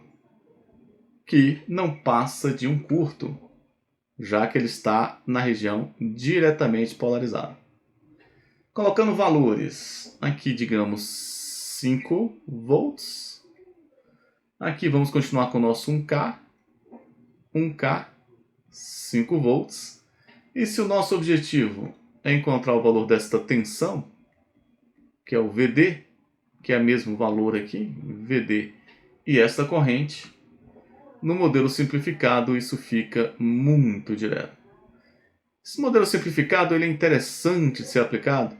que não passa de um curto, já que ele está na região diretamente polarizada. Colocando valores, aqui digamos 5 volts, aqui vamos continuar com o nosso 1K, 5 volts, e se o nosso objetivo é encontrar o valor desta tensão, que é o VD, que é o mesmo valor aqui, VD, e esta corrente, no modelo simplificado isso fica muito direto. Esse modelo simplificado ele é interessante de ser aplicado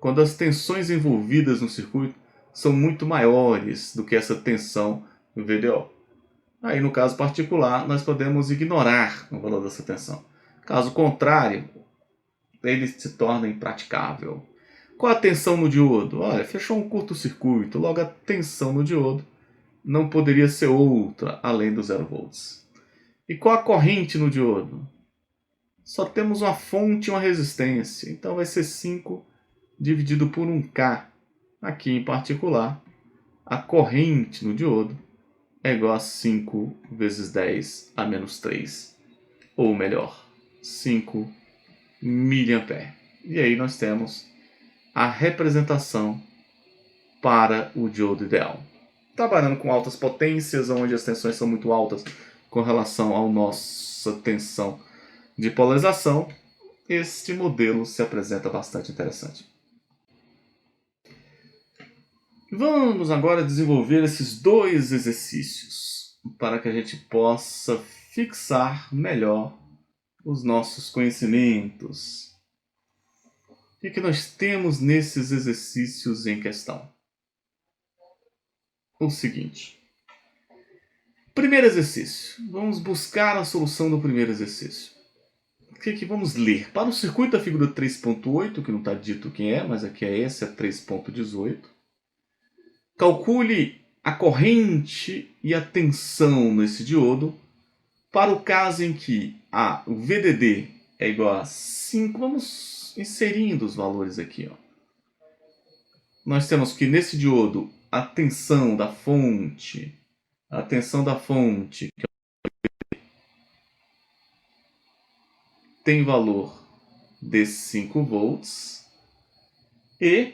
quando as tensões envolvidas no circuito são muito maiores do que essa tensão VDO. Aí, no caso particular, nós podemos ignorar o valor dessa tensão. Caso contrário, ele se torna impraticável. Qual a tensão no diodo? Olha, fechou um curto-circuito, logo a tensão no diodo não poderia ser outra além do 0 volts. E qual a corrente no diodo? Só temos uma fonte e uma resistência, então vai ser 5 dividido por 1K. Aqui em particular, a corrente no diodo é igual a 5 vezes 10 a menos 3, ou melhor, 5 mA. E aí nós temos a representação para o diodo ideal. Trabalhando com altas potências, onde as tensões são muito altas com relação à nossa tensão de polarização, este modelo se apresenta bastante interessante. Vamos agora desenvolver esses dois exercícios para que a gente possa fixar melhor os nossos conhecimentos. O que nós temos nesses exercícios em questão? O seguinte. Primeiro exercício. Vamos buscar a solução do primeiro exercício. O que vamos ler? Para o circuito da figura 3.8, que não está dito quem é, mas aqui é esse, é 3.18. Calcule a corrente e a tensão nesse diodo para o caso em que o VDD é igual a 5. Vamos inserindo os valores aqui. Ó. Nós temos que nesse diodo a tensão da fonte, que tem valor de 5 volts, e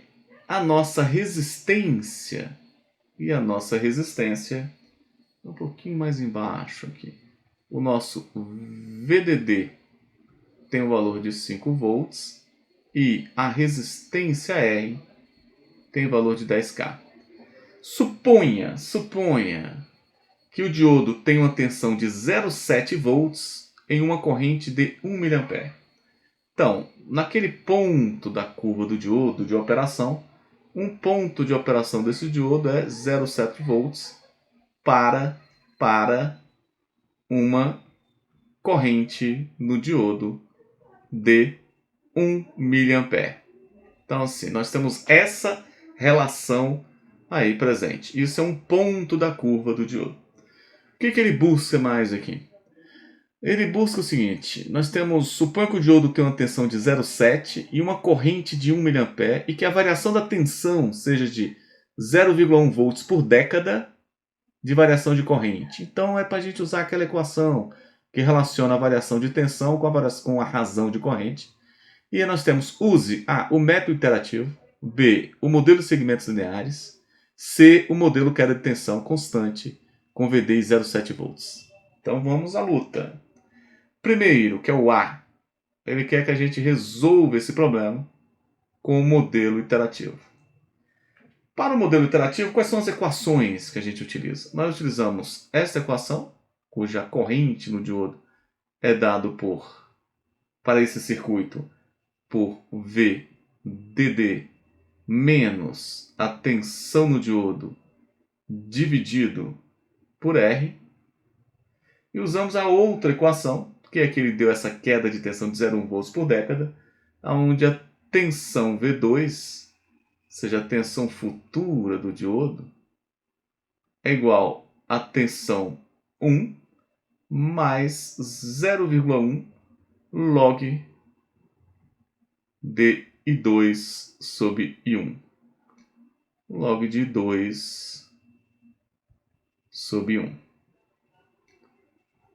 a nossa resistência, um pouquinho mais embaixo aqui, o nosso VDD tem o valor de 5 volts e a resistência R tem o valor de 10K. Suponha que o diodo tem uma tensão de 0,7 volts em uma corrente de 1 mA. Então, naquele ponto da curva do diodo de operação, um ponto de operação desse diodo é 0,7 volts para uma corrente no diodo de 1 mA. Então, assim, nós temos essa relação aí presente. Isso é um ponto da curva do diodo. O que ele busca mais aqui? Ele busca o seguinte, nós temos, suponha que o diodo tem uma tensão de 0,7 e uma corrente de 1 mA e que a variação da tensão seja de 0,1 volts por década de variação de corrente. Então é para a gente usar aquela equação que relaciona a variação de tensão com a razão de corrente. E aí nós temos, use A, o método iterativo, B, o modelo de segmentos lineares, C, o modelo queda de tensão constante com VD e 0,7 volts. Então vamos à luta. Primeiro, que é o A, ele quer que a gente resolva esse problema com o modelo iterativo. Para o modelo iterativo, quais são as equações que a gente utiliza? Nós utilizamos esta equação, cuja corrente no diodo é dado para esse circuito, por VDD menos a tensão no diodo dividido por R. E usamos a outra equação, que é que ele deu essa queda de tensão de 0,1 volts por década, onde a tensão V2, ou seja, a tensão futura do diodo, é igual a tensão 1 mais 0,1 log de I2 sobre I1. Log de 2 sobre 1.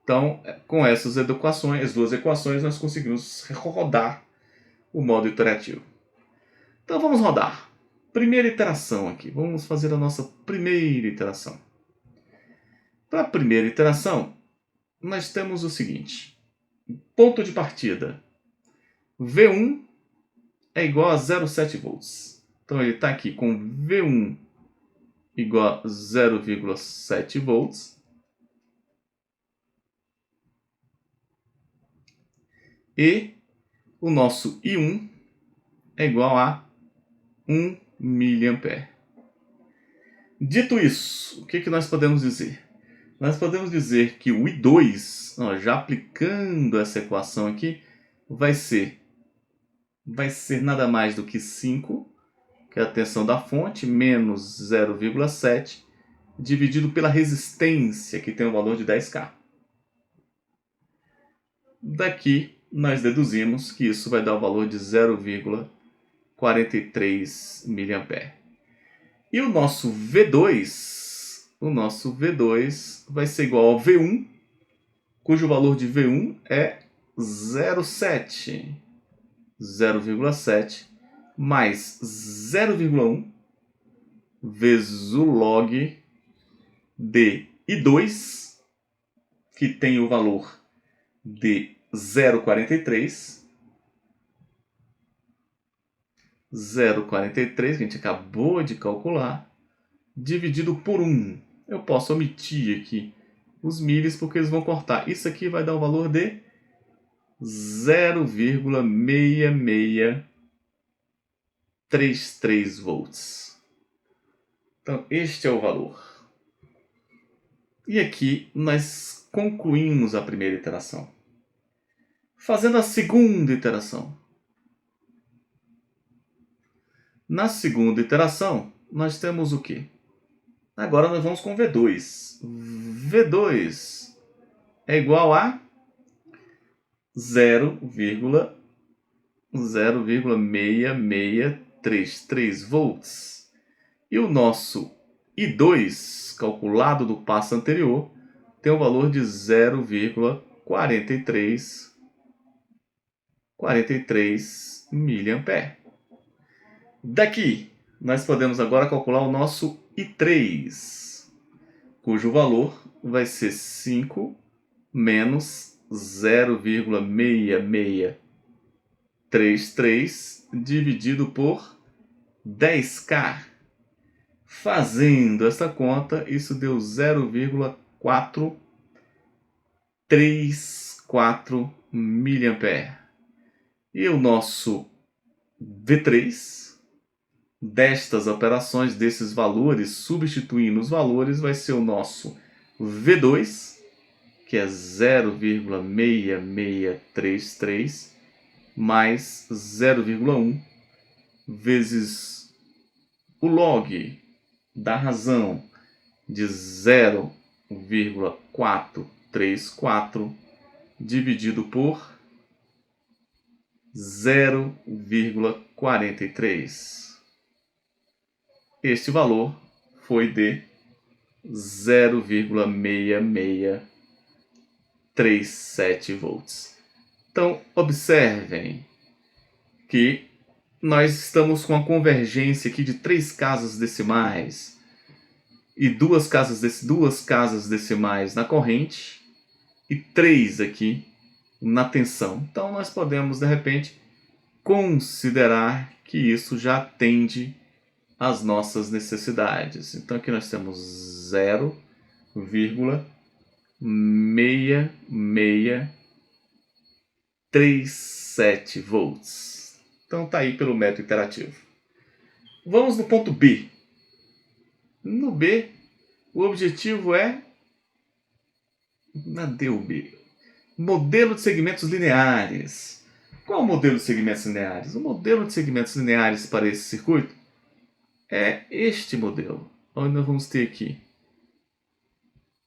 Então, com essas equações, as duas equações, nós conseguimos rodar o modo iterativo. Então, vamos rodar. Primeira iteração aqui. Vamos fazer a nossa primeira iteração. Para a primeira iteração, nós temos o seguinte. Ponto de partida. V1 é igual a 0,7 volts. Então, ele está aqui com V1 igual a 0,7 volts. E o nosso I1 é igual a 1 mA. Dito isso, o que nós podemos dizer? Nós podemos dizer que o I2, já aplicando essa equação aqui, vai ser nada mais do que 5, que é a tensão da fonte, menos 0,7, dividido pela resistência, que tem o valor de 10K. Daqui, nós deduzimos que isso vai dar o valor de 0,43 mA. E o nosso V2 vai ser igual ao V1, cujo valor de V1 é 0,7 mais 0,1 vezes o log de I2, que tem o valor de 0,43, que a gente acabou de calcular, dividido por 1. Eu posso omitir aqui os milhas porque eles vão cortar. Isso aqui vai dar o valor de 0,6633 volts. Então, este é o valor. E aqui nós concluímos a primeira iteração. Fazendo a segunda iteração. Na segunda iteração, nós temos o quê? Agora nós vamos com V2. V2 é igual a 0,6633 volts. E o nosso I2, calculado do passo anterior, tem o valor de 0,43 mA. Daqui, nós podemos agora calcular o nosso I3, cujo valor vai ser 5 menos 0,6633 dividido por 10K. Fazendo essa conta, isso deu 0,434 mA. E o nosso V3, destas operações, desses valores, substituindo os valores, vai ser o nosso V2, que é 0,6633 mais 0,1 vezes o log da razão de 0,434 dividido por 0,43. Este valor foi de 0,6637 volts. Então, observem que nós estamos com a convergência aqui de 3 casas decimais e duas casas decimais na corrente e 3 aqui na tensão. Então, nós podemos, de repente, considerar que isso já atende às nossas necessidades. Então, aqui nós temos 0,6637 volts. Então, está aí pelo método iterativo. Vamos no ponto B. No B, o objetivo é... Cadê o B? Modelo de segmentos lineares. Qual é o modelo de segmentos lineares? O modelo de segmentos lineares para esse circuito é este modelo, onde nós vamos ter aqui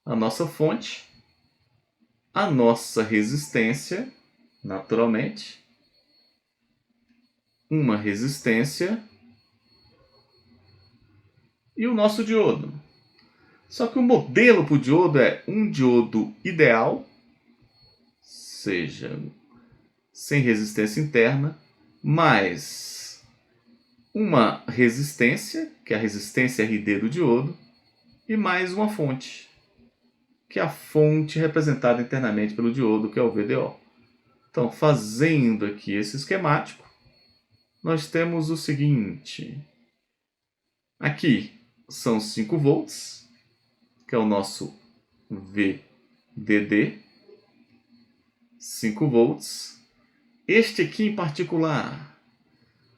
a nossa fonte, a nossa resistência, naturalmente, uma resistência e o nosso diodo. Só que o modelo para o diodo é um diodo ideal, seja sem resistência interna, mais uma resistência, que é a resistência RD do diodo, e mais uma fonte, que é a fonte representada internamente pelo diodo, que é o VDO. Então, fazendo aqui esse esquemático, nós temos o seguinte. Aqui são 5 volts, que é o nosso VDD, 5 volts. Este aqui em particular,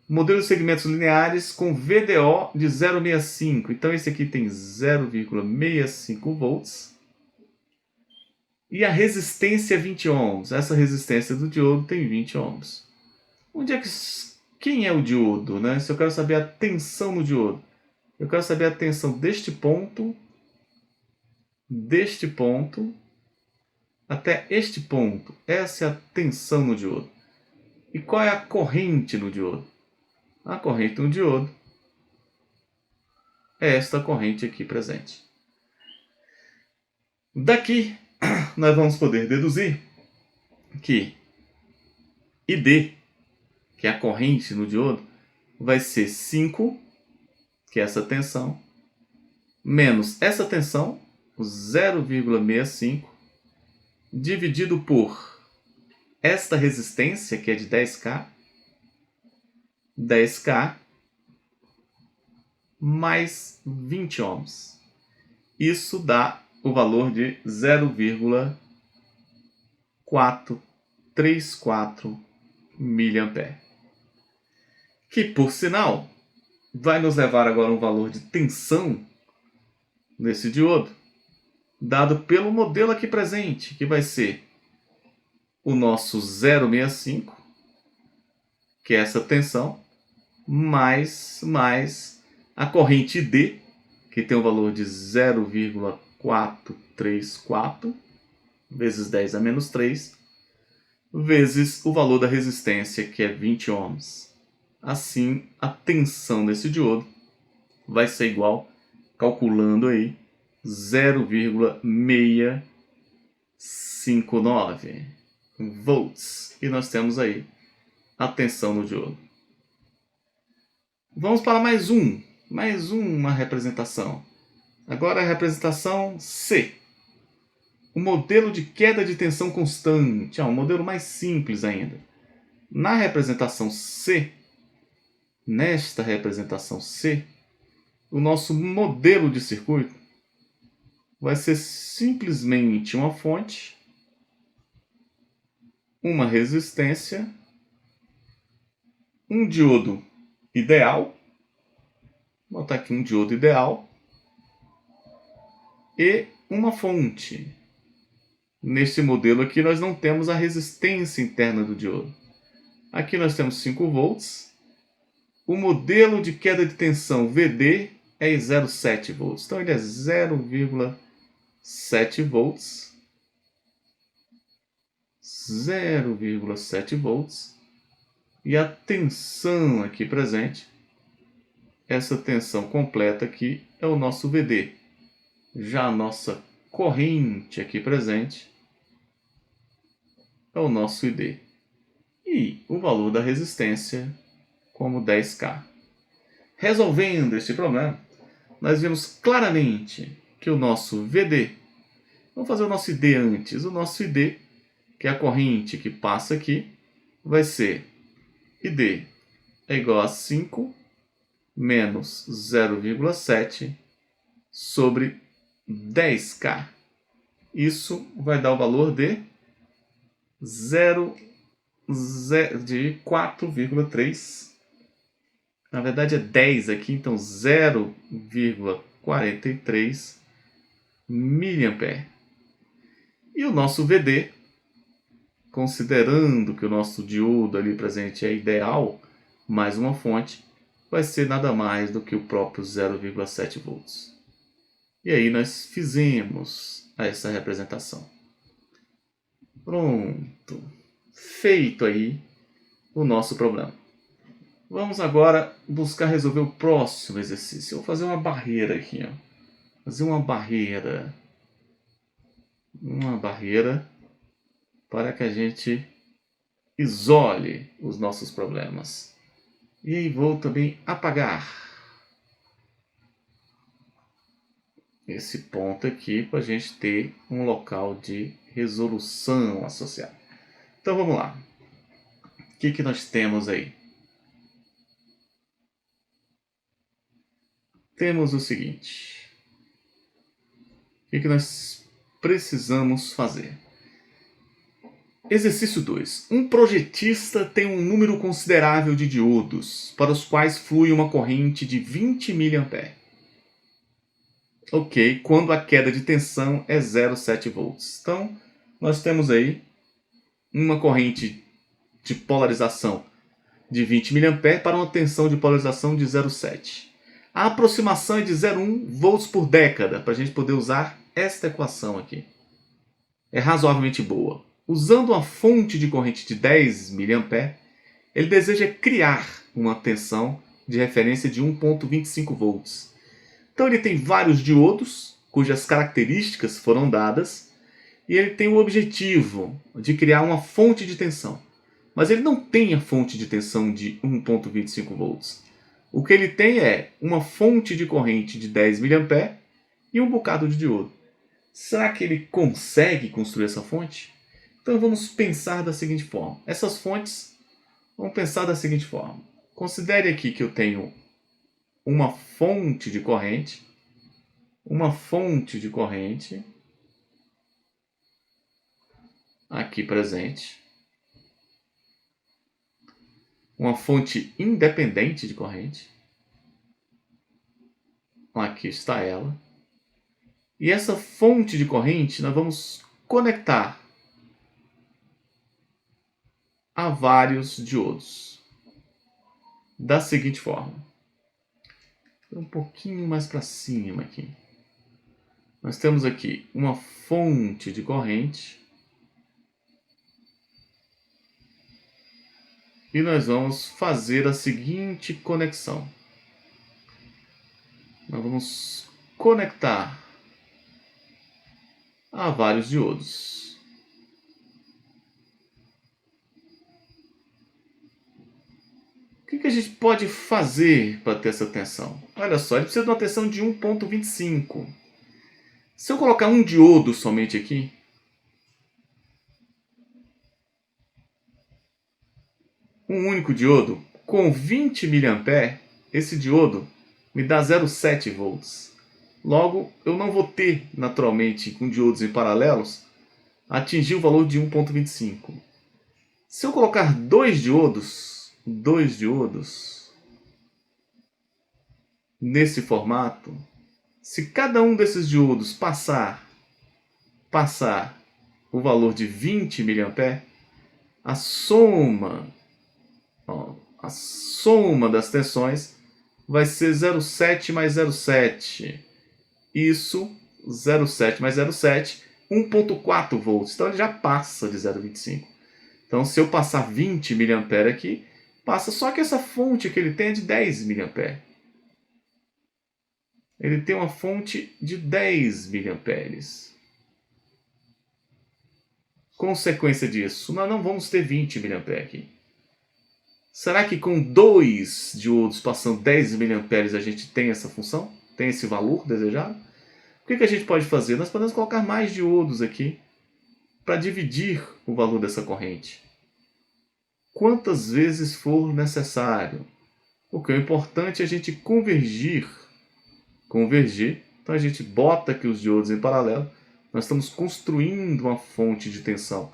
modelo de segmentos lineares com VDO de 0,65. Então esse aqui tem 0,65 volts. E a resistência é 20 ohms. Essa resistência do diodo tem 20 ohms. Quem é o diodo, né? Se eu quero saber a tensão no diodo, eu quero saber a tensão deste ponto até este ponto. Essa é a tensão no diodo. E qual é a corrente no diodo? A corrente no diodo é esta corrente aqui presente. Daqui, nós vamos poder deduzir que ID, que é a corrente no diodo, vai ser 5, que é essa tensão, menos essa tensão, 0,65, dividido por esta resistência, que é de 10K, mais 20 ohms. Isso dá o valor de 0,434 mA. Que, por sinal, vai nos levar agora a um valor de tensão nesse diodo, dado pelo modelo aqui presente, que vai ser o nosso 0,65, que é essa tensão, mais a corrente ID, que tem o valor de 0,434 vezes 10 a menos 3, vezes o valor da resistência, que é 20 ohms. Assim, a tensão desse diodo vai ser igual, calculando aí, 0,659 volts. E nós temos aí a tensão no diodo. Vamos para mais uma representação. Agora a representação C. O modelo de queda de tensão constante. Um modelo mais simples ainda. Na representação C, nesta representação C, o nosso modelo de circuito vai ser simplesmente uma fonte, uma resistência, um diodo ideal, vou botar aqui um diodo ideal, e uma fonte. Neste modelo aqui nós não temos a resistência interna do diodo. Aqui nós temos 5 volts. O modelo de queda de tensão VD é 0,7 volts. Então ele é 0,7 volts. 0,7 volts. E a tensão aqui presente, essa tensão completa aqui, é o nosso VD. Já a nossa corrente aqui presente é o nosso ID. E o valor da resistência como 10K. Resolvendo este problema, nós vemos claramente que o nosso VD, vamos fazer o nosso ID antes, o nosso ID, que é a corrente que passa aqui, vai ser ID é igual a 5 menos 0,7 sobre 10K. Isso vai dar o valor de 4,3. Na verdade é 10 aqui, então 0,43 mA. E o nosso VD, considerando que o nosso diodo ali presente é ideal, mais uma fonte, vai ser nada mais do que o próprio 0,7 volts. E aí nós fizemos essa representação. Pronto. Feito aí o nosso problema. Vamos agora buscar resolver o próximo exercício. Eu vou fazer uma barreira aqui. Ó. Fazer uma barreira. Uma barreira para que a gente isole os nossos problemas. E aí vou também apagar esse ponto aqui para a gente ter um local de resolução associado. Então vamos lá. O que nós temos aí? Temos o seguinte. O que nós precisamos fazer? Exercício 2. Um projetista tem um número considerável de diodos, para os quais flui uma corrente de 20 mA. Ok, quando a queda de tensão é 0,7 volts. Então, nós temos aí uma corrente de polarização de 20 mA para uma tensão de polarização de 0,7. A aproximação é de 0,1 volts por década, para a gente poder usar esta equação aqui. É razoavelmente boa. Usando uma fonte de corrente de 10 mA, ele deseja criar uma tensão de referência de 1,25 volts. Então ele tem vários diodos, cujas características foram dadas, e ele tem o objetivo de criar uma fonte de tensão. Mas ele não tem a fonte de tensão de 1,25 volts. O que ele tem é uma fonte de corrente de 10 mA e um bocado de diodo. Será que ele consegue construir essa fonte? Então vamos pensar da seguinte forma. Essas fontes, vamos pensar da seguinte forma. Considere aqui que eu tenho uma fonte de corrente, aqui presente, uma fonte independente de corrente, aqui está ela, e essa fonte de corrente nós vamos conectar a vários diodos, da seguinte forma. Um pouquinho mais para cima aqui. Nós temos aqui uma fonte de corrente e nós vamos fazer a seguinte conexão. Nós vamos conectar a vários diodos. O que a gente pode fazer para ter essa tensão? Olha só, ele precisa de uma tensão de 1,25. Se eu colocar um diodo somente aqui, um único diodo, com 20 mA, esse diodo me dá 0,7 volts. Logo, eu não vou ter, naturalmente, com diodos em paralelos, atingir o valor de 1,25. Se eu colocar dois diodos nesse formato, se cada um desses diodos passar o valor de 20 mA, a soma das tensões vai ser 0,7 mais 0,7. Isso, 0,7 mais 0,7, 1,4 volts. Então ele já passa de 0,25. Então se eu passar 20 mA aqui, passa, só que essa fonte que ele tem é de 10 mA. Ele tem uma fonte de 10 mA. Consequência disso, nós não vamos ter 20 mA aqui. Será que com 2 diodos passando 10 mA a gente tem essa função? Tem esse valor desejado? O que a gente pode fazer? Nós podemos colocar mais diodos aqui para dividir o valor dessa corrente. Quantas vezes for necessário. Porque o importante é a gente convergir. Então a gente bota aqui os diodos em paralelo. Nós estamos construindo uma fonte de tensão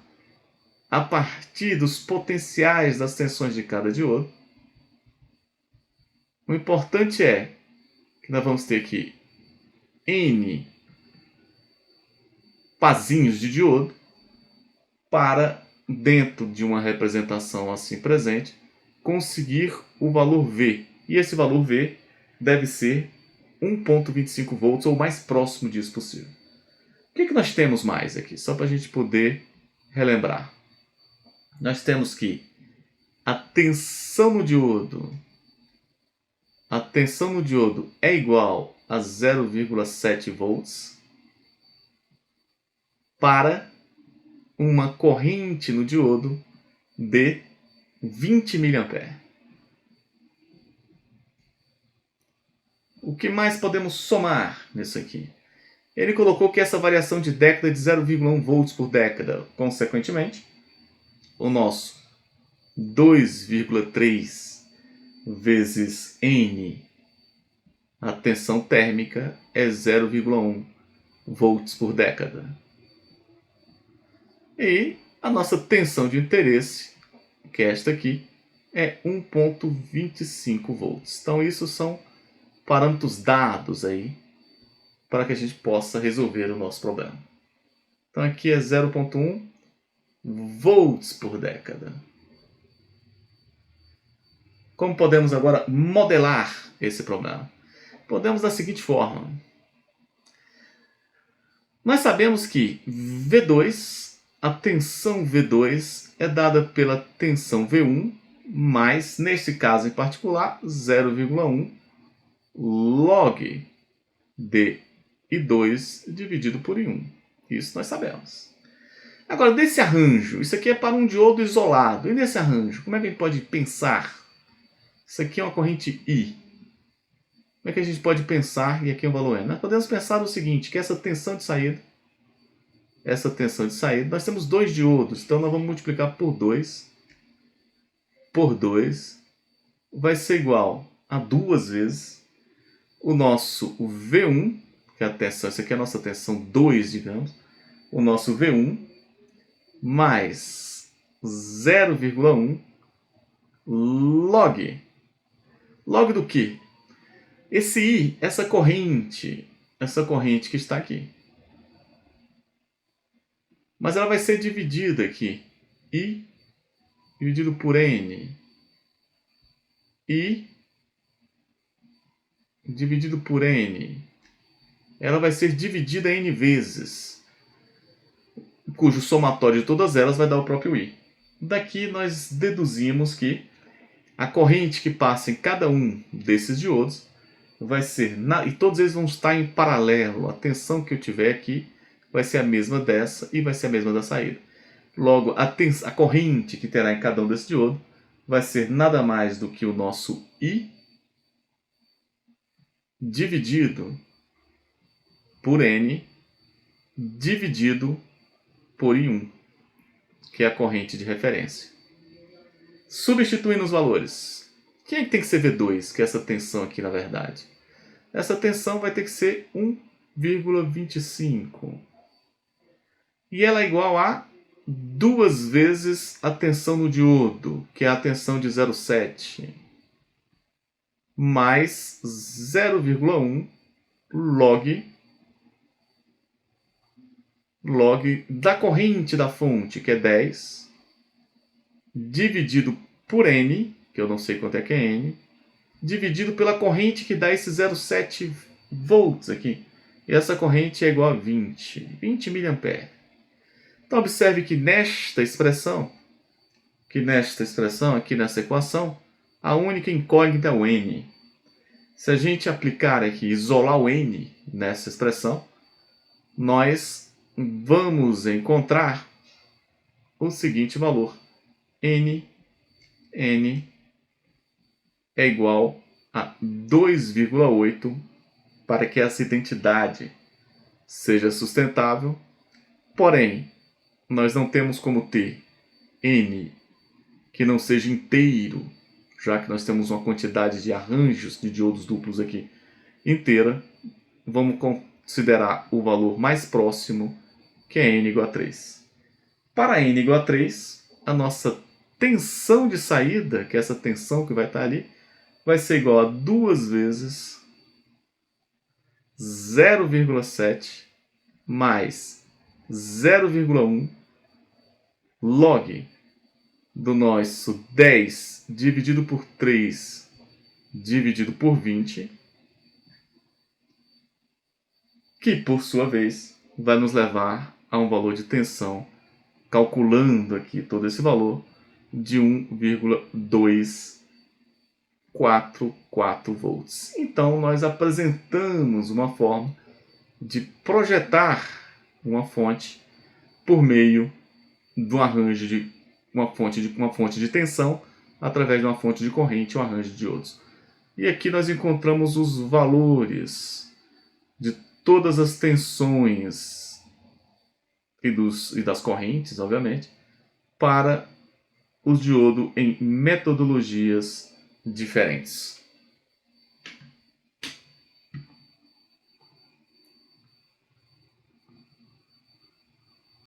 a partir dos potenciais das tensões de cada diodo. O importante é que nós vamos ter aqui N pazinhos de diodo para, dentro de uma representação assim presente, conseguir o valor V. E esse valor V deve ser 1,25 volts ou mais próximo disso possível. O que nós temos mais aqui? Só para a gente poder relembrar. Nós temos que a tensão no diodo é igual a 0,7 volts para uma corrente no diodo de 20 mA. O que mais podemos somar nisso aqui? Ele colocou que essa variação de década é de 0,1 volts por década. Consequentemente, o nosso 2,3 vezes N, a tensão térmica, é 0,1 volts por década. E a nossa tensão de interesse, que é esta aqui, é 1,25 volts. Então isso são parâmetros dados aí para que a gente possa resolver o nosso problema. Então aqui é 0,1 volts por década. Como podemos agora modelar esse problema? Podemos da seguinte forma. Nós sabemos que V2, a tensão V2 é dada pela tensão V1, mais, nesse caso em particular, 0,1 log de I2 dividido por I1. Isso nós sabemos. Agora, desse arranjo, isso aqui é para um diodo isolado. E nesse arranjo, como é que a gente pode pensar? Isso aqui é uma corrente I. Como é que a gente pode pensar, e aqui é um valor N? Nós podemos pensar no seguinte, que essa tensão de saída, nós temos dois diodos, então nós vamos multiplicar por 2, vai ser igual a 2 vezes o nosso V1, que é a tensão, isso aqui é a nossa tensão 2, digamos, o nosso V1, mais 0,1 log. Log do quê? Esse I, essa corrente que está aqui. Mas ela vai ser dividida aqui. I dividido por N. I dividido por N. Ela vai ser dividida N vezes, cujo somatório de todas elas vai dar o próprio I. Daqui nós deduzimos que a corrente que passa em cada um desses diodos vai ser, e todos eles vão estar em paralelo. A tensão que eu tiver aqui vai ser a mesma dessa e vai ser a mesma da saída. Logo, a corrente que terá em cada um desses diodos vai ser nada mais do que o nosso I dividido por N dividido por I1, que é a corrente de referência. Substituindo os valores. Quem é que tem que ser V2, que é essa tensão aqui na verdade? Essa tensão vai ter que ser 1,25. E ela é igual a 2 vezes a tensão no diodo, que é a tensão de 0,7, mais 0,1 log da corrente da fonte, que é 10, dividido por N, que eu não sei quanto é que é N, dividido pela corrente que dá esse 0,7 volts aqui. E essa corrente é igual a 20 mA. Então observe que nesta expressão, aqui nessa equação, a única incógnita é o N. Se a gente aplicar aqui, isolar o N nessa expressão, nós vamos encontrar o seguinte valor. N é igual a 2,8 para que essa identidade seja sustentável. Porém, nós não temos como ter N que não seja inteiro, já que nós temos uma quantidade de arranjos de diodos duplos aqui inteira. Vamos considerar o valor mais próximo, que é N igual a 3. Para N igual a 3, a nossa tensão de saída, que é essa tensão que vai estar ali, vai ser igual a 2 vezes 0,7 mais 0,1 log do nosso 10 dividido por 3 dividido por 20, que por sua vez vai nos levar a um valor de tensão, calculando aqui todo esse valor, de 1,244 volts. Então nós apresentamos uma forma de projetar uma fonte por meio do arranjo de uma fonte de tensão através de uma fonte de corrente, um arranjo de diodos. E aqui nós encontramos os valores de todas as tensões e das correntes, obviamente, para o diodo em metodologias diferentes.